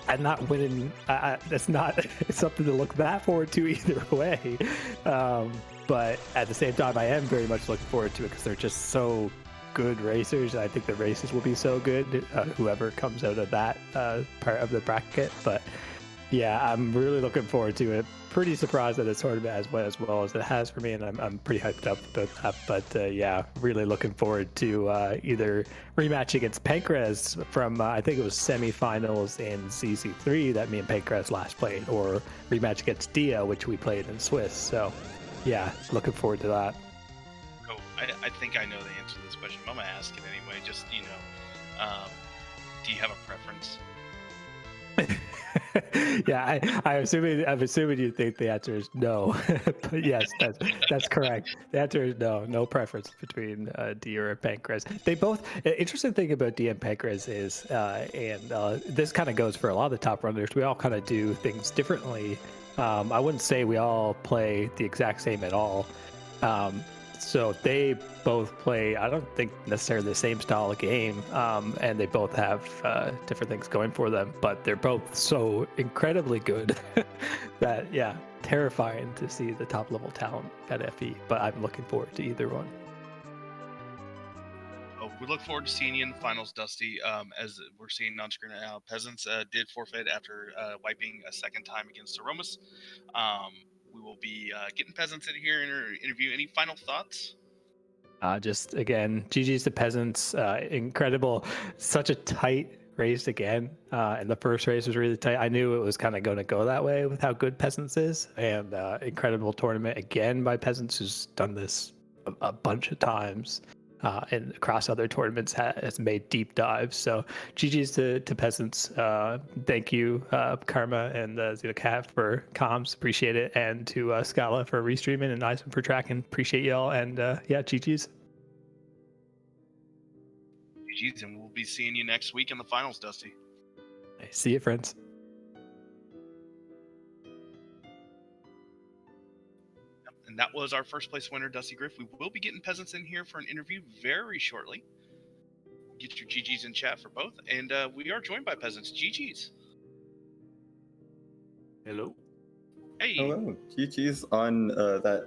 I'm not winning. That's not something to look that forward to either way. But at the same time, I am very much looking forward to it because they're just so good racers. I think the races will be so good, whoever comes out of that part of the bracket. But yeah, I'm really looking forward to it. Pretty surprised that the tournament has went as well as it has for me, and I'm pretty hyped up about that. But yeah, really looking forward to either rematch against Pancras from I think it was semifinals in CC3 that me and Pancras last played, or rematch against Dia, which we played in Swiss. So yeah, looking forward to that. Oh, I think I know the answer to this question. I'm gonna ask it anyway. Just do you have a preference? Yeah, I'm assuming you think the answer is no. But yes, that's correct. The answer is no. No preference between Deer and Pancrase. They both. Interesting thing about D and Pancrase is, this kind of goes for a lot of the top runners. We all kind of do things differently. I wouldn't say we all play the exact same at all. So they both play, I don't think necessarily the same style of game, and they both have different things going for them, but they're both so incredibly good that, yeah, terrifying to see the top level talent at FE, but I'm looking forward to either one. Oh, we look forward to seeing you in the finals, Dusty. As we're seeing on screen now, Peasants did forfeit after wiping a second time against Aromas. We will be getting Peasants in here in our interview. Any final thoughts? Just again, GG's to Peasants, incredible, such a tight race again, and the first race was really tight. I knew it was kind of going to go that way with how good Peasants is, and incredible tournament again by Peasants, who's done this a bunch of times, and across other tournaments has made deep dives. So GG's to Peasants. Thank you, Karma and Xenocat for comms, appreciate it, and to Scala for restreaming and Eisen for tracking, appreciate y'all, and yeah, GG's. GG's, and we'll be seeing you next week in the finals, Dusty. Hey, see you, friends. And that was our first place winner, Dustygriff. We will be getting Peasants in here for an interview very shortly. Get your GG's in chat for both. And we are joined by Peasants. GG's. Hello. Hey. Hello. GG's on that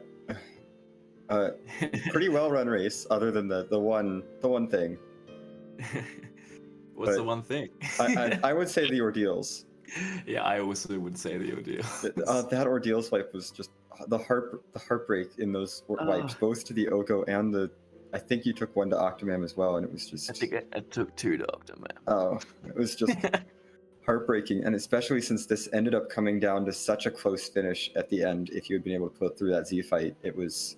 pretty well run race, other than the one thing. What's But the one thing? I would say the ordeals. Yeah, I also would say the ordeal. That ordeals wipe was just the heartbreak in those wipes, both to the Ogo and the. I think you took one to Octomam as well, and it was just. I think I took 2 to Octomam. Oh, it was just heartbreaking, and especially since this ended up coming down to such a close finish at the end. If you had been able to put through that Z fight, it was.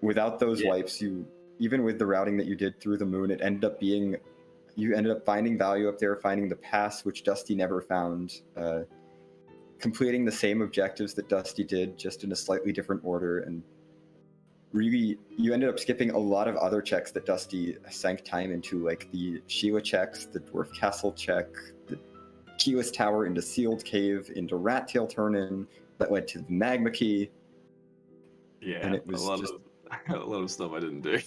Without those wipes, you even with the routing that you did through the moon, it ended up being. You ended up finding value up there, finding the pass, which Dusty never found, completing the same objectives that Dusty did, just in a slightly different order, and really, you ended up skipping a lot of other checks that Dusty sank time into, like the Sheila checks, the Dwarf Castle check, the Keyless Tower into Sealed Cave, into Rat Tail Turn-In, that led to the Magma Key. Yeah, and it was a lot of stuff I didn't do.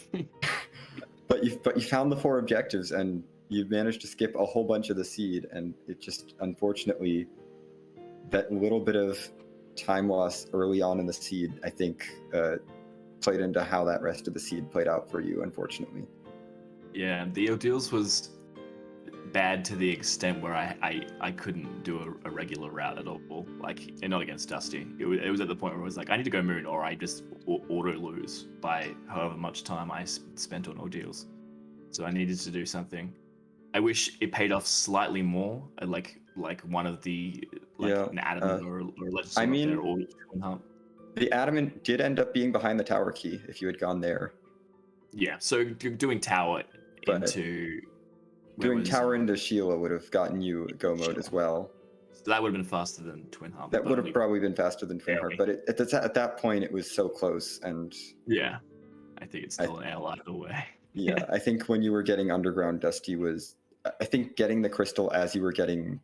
But you found the 4 objectives, and you managed to skip a whole bunch of the seed, and it just, unfortunately, that little bit of time loss early on in the seed, I think, played into how that rest of the seed played out for you, unfortunately. Yeah, the ordeals was bad to the extent where I couldn't do a regular route at all, like, and not against Dusty. It was at the point where I was like, I need to go moon, or I just auto lose by however much time I spent on ordeals. So I needed to do something. I wish it paid off slightly more, like one of the an adamant or a legend. I mean, there, or Twin Hump. The adamant did end up being behind the tower key if you had gone there. Yeah, so doing tower into Sheila would have gotten you go mode as well. So that would have been faster than Twin Harp. That would have probably been faster than Twin Harp, but at that point it was so close, and yeah, I think it's still an air either way. Yeah, I think when you were getting underground, Dusty was, I think, getting the crystal as you were getting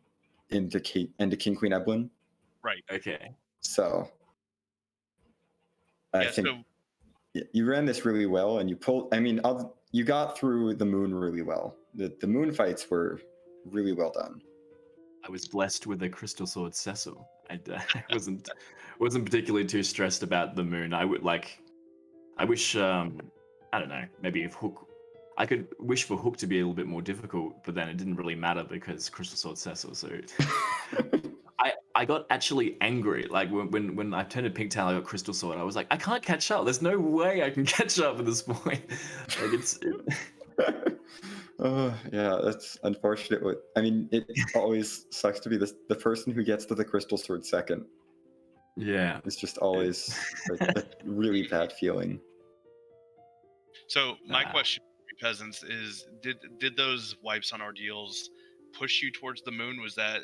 into King Queen Eblin. Right. Okay. So I think you ran this really well, and you pulled. I mean, you got through the moon really well. The moon fights were really well done. I was blessed with a crystal sword Cecil. I wasn't particularly too stressed about the moon. I wish I don't know, maybe if Hook, I could wish for Hook to be a little bit more difficult, but then it didn't really matter because crystal sword Cecil. So I got actually angry. Like when I turned to pink tail, I got crystal sword. I was like, I can't catch up. There's no way I can catch up at this point. Like it's. Oh yeah, that's unfortunate. I mean, it always sucks to be the person who gets to the crystal sword second. Yeah, it's just always a really bad feeling. So my question for you peasants is: Did those wipes on ordeals push you towards the moon? Was that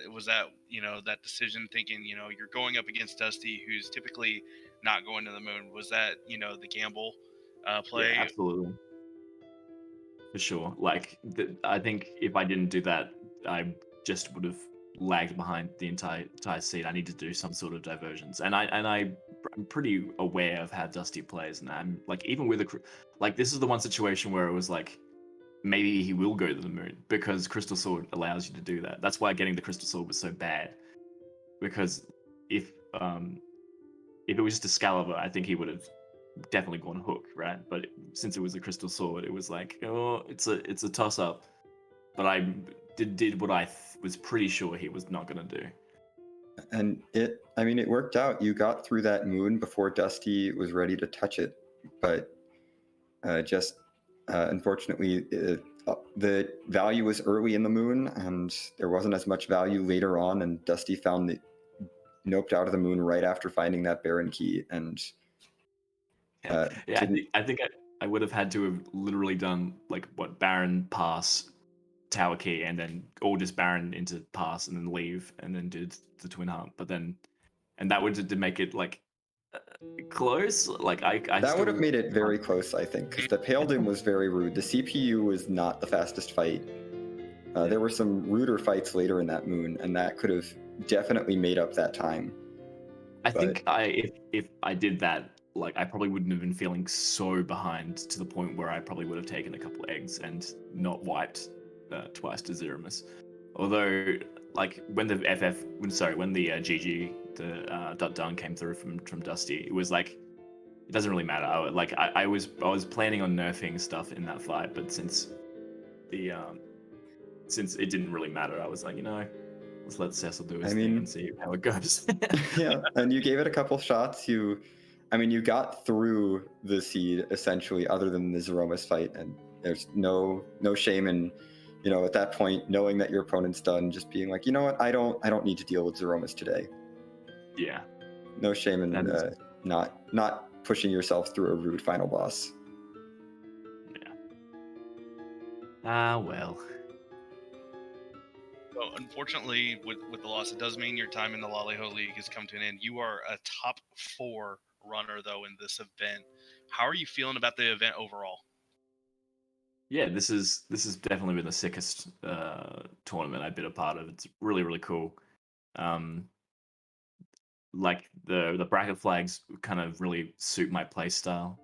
that decision, thinking you're going up against Dusty, who's typically not going to the moon? Was that the gamble Yeah, play? absolutely. For sure. Like, I think if I didn't do that, I just would have lagged behind the entire seed. I need to do some sort of diversions, and I'm pretty aware of how Dusty plays, and I'm like, even with like, this is the one situation where it was like, maybe he will go to the moon because Crystal Sword allows you to do that. That's why getting the Crystal Sword was so bad, because if it was just Excalibur, I think he would have definitely gone hook, right? But since it was a Crystal Sword, it was like, oh, it's a toss up. But I did what I was pretty sure he was not gonna do. And it worked out. You got through that moon before Dusty was ready to touch it, but unfortunately, the value was early in the moon, and there wasn't as much value later on. And Dusty noped out of the moon right after finding that Baron key, and Yeah, I think I would have had to have literally done like what, Baron pass, tower key, and then or just Baron into pass and then leave and then did the twin hump. But then, and that would to make it like close. Like I that still would have made it very close, I think, because the Pale Doom was very rude. The CPU was not the fastest fight. There were some ruder fights later in that moon, and that could have definitely made up that time. I think if I did that, like, I probably wouldn't have been feeling so behind to the point where I probably would have taken a couple of eggs and not wiped twice to Zeramus. Although, like, when the GG, the dot done came through from Dusty, it was like, it doesn't really matter. I was planning on nerfing stuff in that fight, but since it didn't really matter, I was like, let's let Cecil do his thing and see how it goes. Yeah, and you gave it a couple shots. You got through the seed essentially, other than the Zeromus fight, and there's no shame in, at that point, knowing that your opponent's done, just being like, you know what, I don't need to deal with Zeromus today. Yeah. No shame in not pushing yourself through a rude final boss. Yeah. Well. Well, unfortunately, with the loss, it does mean your time in the Lali-Ho League has come to an end. You are a top 4 runner, though, in this event. How are you feeling about the event overall? Yeah, this has definitely been the sickest tournament I've been a part of. It's really, really cool. Like, the bracket flags kind of really suit my play style.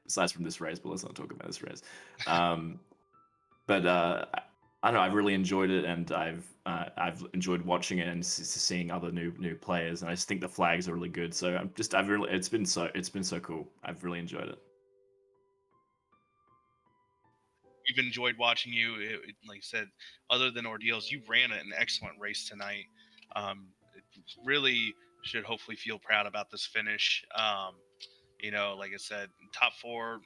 Besides from this race, but let's not talk about this race. But I don't know. I've really enjoyed it, and I've enjoyed watching it and seeing other new players. And I just think the flags are really good. So it's been so cool. I've really enjoyed it. We've enjoyed watching you. Like I said, other than ordeals, you ran an excellent race tonight. Really should hopefully feel proud about this finish. Like I said, top 4,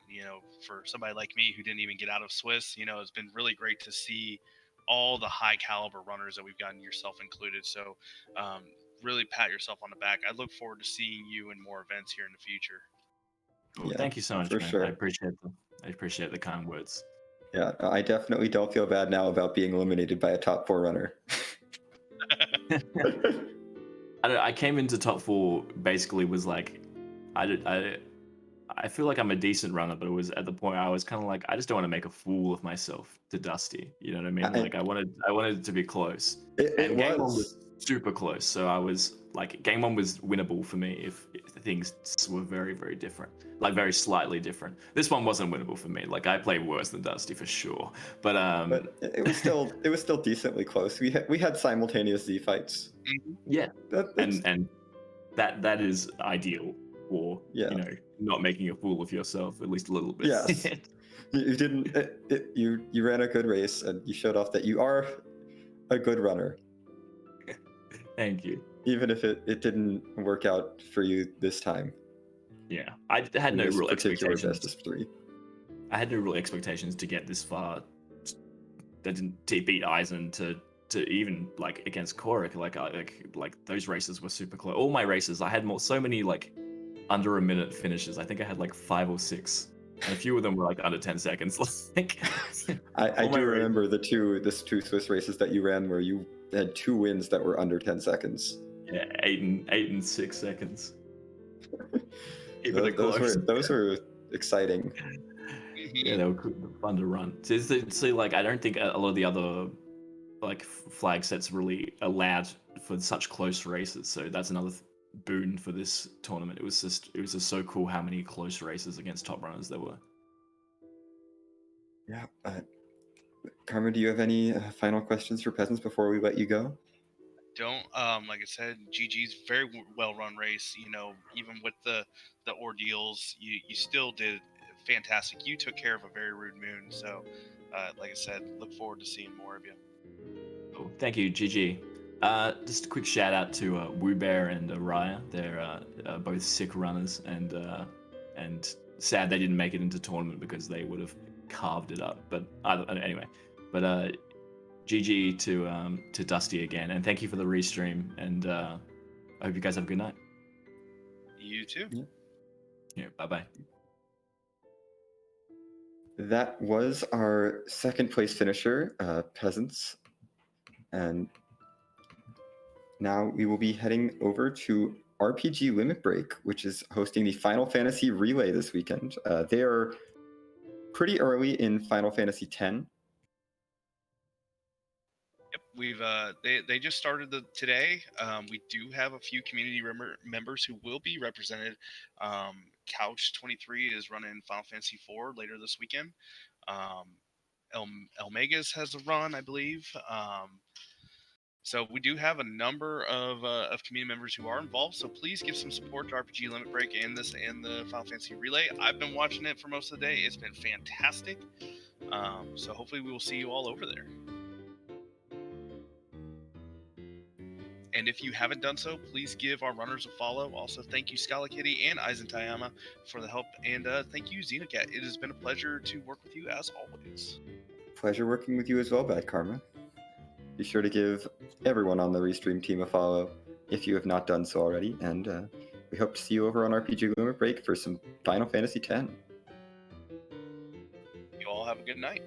for somebody like me who didn't even get out of Swiss, it's been really great to see all the high caliber runners that we've gotten, yourself included. So really pat yourself on the back. I look forward to seeing you in more events here in the future. Well, yeah, thank you so much, man. Sure. I appreciate the kind words. Yeah, I definitely don't feel bad now about being eliminated by a top 4 runner. I came into top 4, basically was like, I feel like I'm a decent runner, but it was at the point I was kind of like, I just don't want to make a fool of myself to Dusty. You know what I mean? Like, I wanted it to be close. And game 1 was super close, so I was like, game 1 was winnable for me if things were very, very different, like very slightly different. This one wasn't winnable for me. Like, I played worse than Dusty for sure, but it was still decently close. We had simultaneous Z fights. Yeah, and that is ideal for not making a fool of yourself, at least a little bit. Yes. You didn't. You ran a good race, and you showed off that you are a good runner. Thank you. Even if it didn't work out for you this time. Yeah, I had no real expectations. 3. I had no real expectations to get this far. That didn't beat Eisen to even like against Korik. Like those races were super close. All my races, I had so many like under a minute finishes. I think I had like 5 or 6 And a few of them were like under 10 seconds. Like, I all my do races- remember the two Swiss races that you ran where you had 2 wins that were under 10 seconds. Yeah, 8 and 6 seconds. Keeping it Those close. those were exciting. Yeah, they were fun to run. So, like, I don't think a lot of the other like flag sets really allowed for such close races. So that's another boon for this tournament. It was just so cool how many close races against top runners there were. Yeah. Karma, do you have any final questions for Peasants before we let you go? Don't like I said, GG's very well run race. You know, even with the ordeals, you still did fantastic. You took care of a very rude moon. So, like I said, look forward to seeing more of you. Cool. Thank you, GG. Just a quick shout out to Woo Bear and Raya. They're both sick runners, and sad they didn't make it into tournament because they would have carved it up. But anyway, but GG to Dusty again, and thank you for the restream. And I hope you guys have a good night. You too. Yeah, bye bye. That was our second place finisher, Peasants. And now we will be heading over to RPG Limit Break, which is hosting the Final Fantasy Relay this weekend. They are pretty early in Final Fantasy X. Yep, we've they just started today. We do have a few community members who will be represented. Couch 23 is running Final Fantasy IV later this weekend. El Megas has a run, I believe. So we do have a number of community members who are involved. So please give some support to RPG Limit Break and the Final Fantasy Relay. I've been watching it for most of the day. It's been fantastic. So hopefully we will see you all over there. And if you haven't done so, please give our runners a follow. Also, thank you, Scala Kitty and Eisentayama for the help. And thank you, Xenocat. It has been a pleasure to work with you as always. Pleasure working with you as well, Bad Karma. Be sure to give everyone on the Restream team a follow if you have not done so already. And we hope to see you over on RPG Limit Break for some Final Fantasy X. You all have a good night.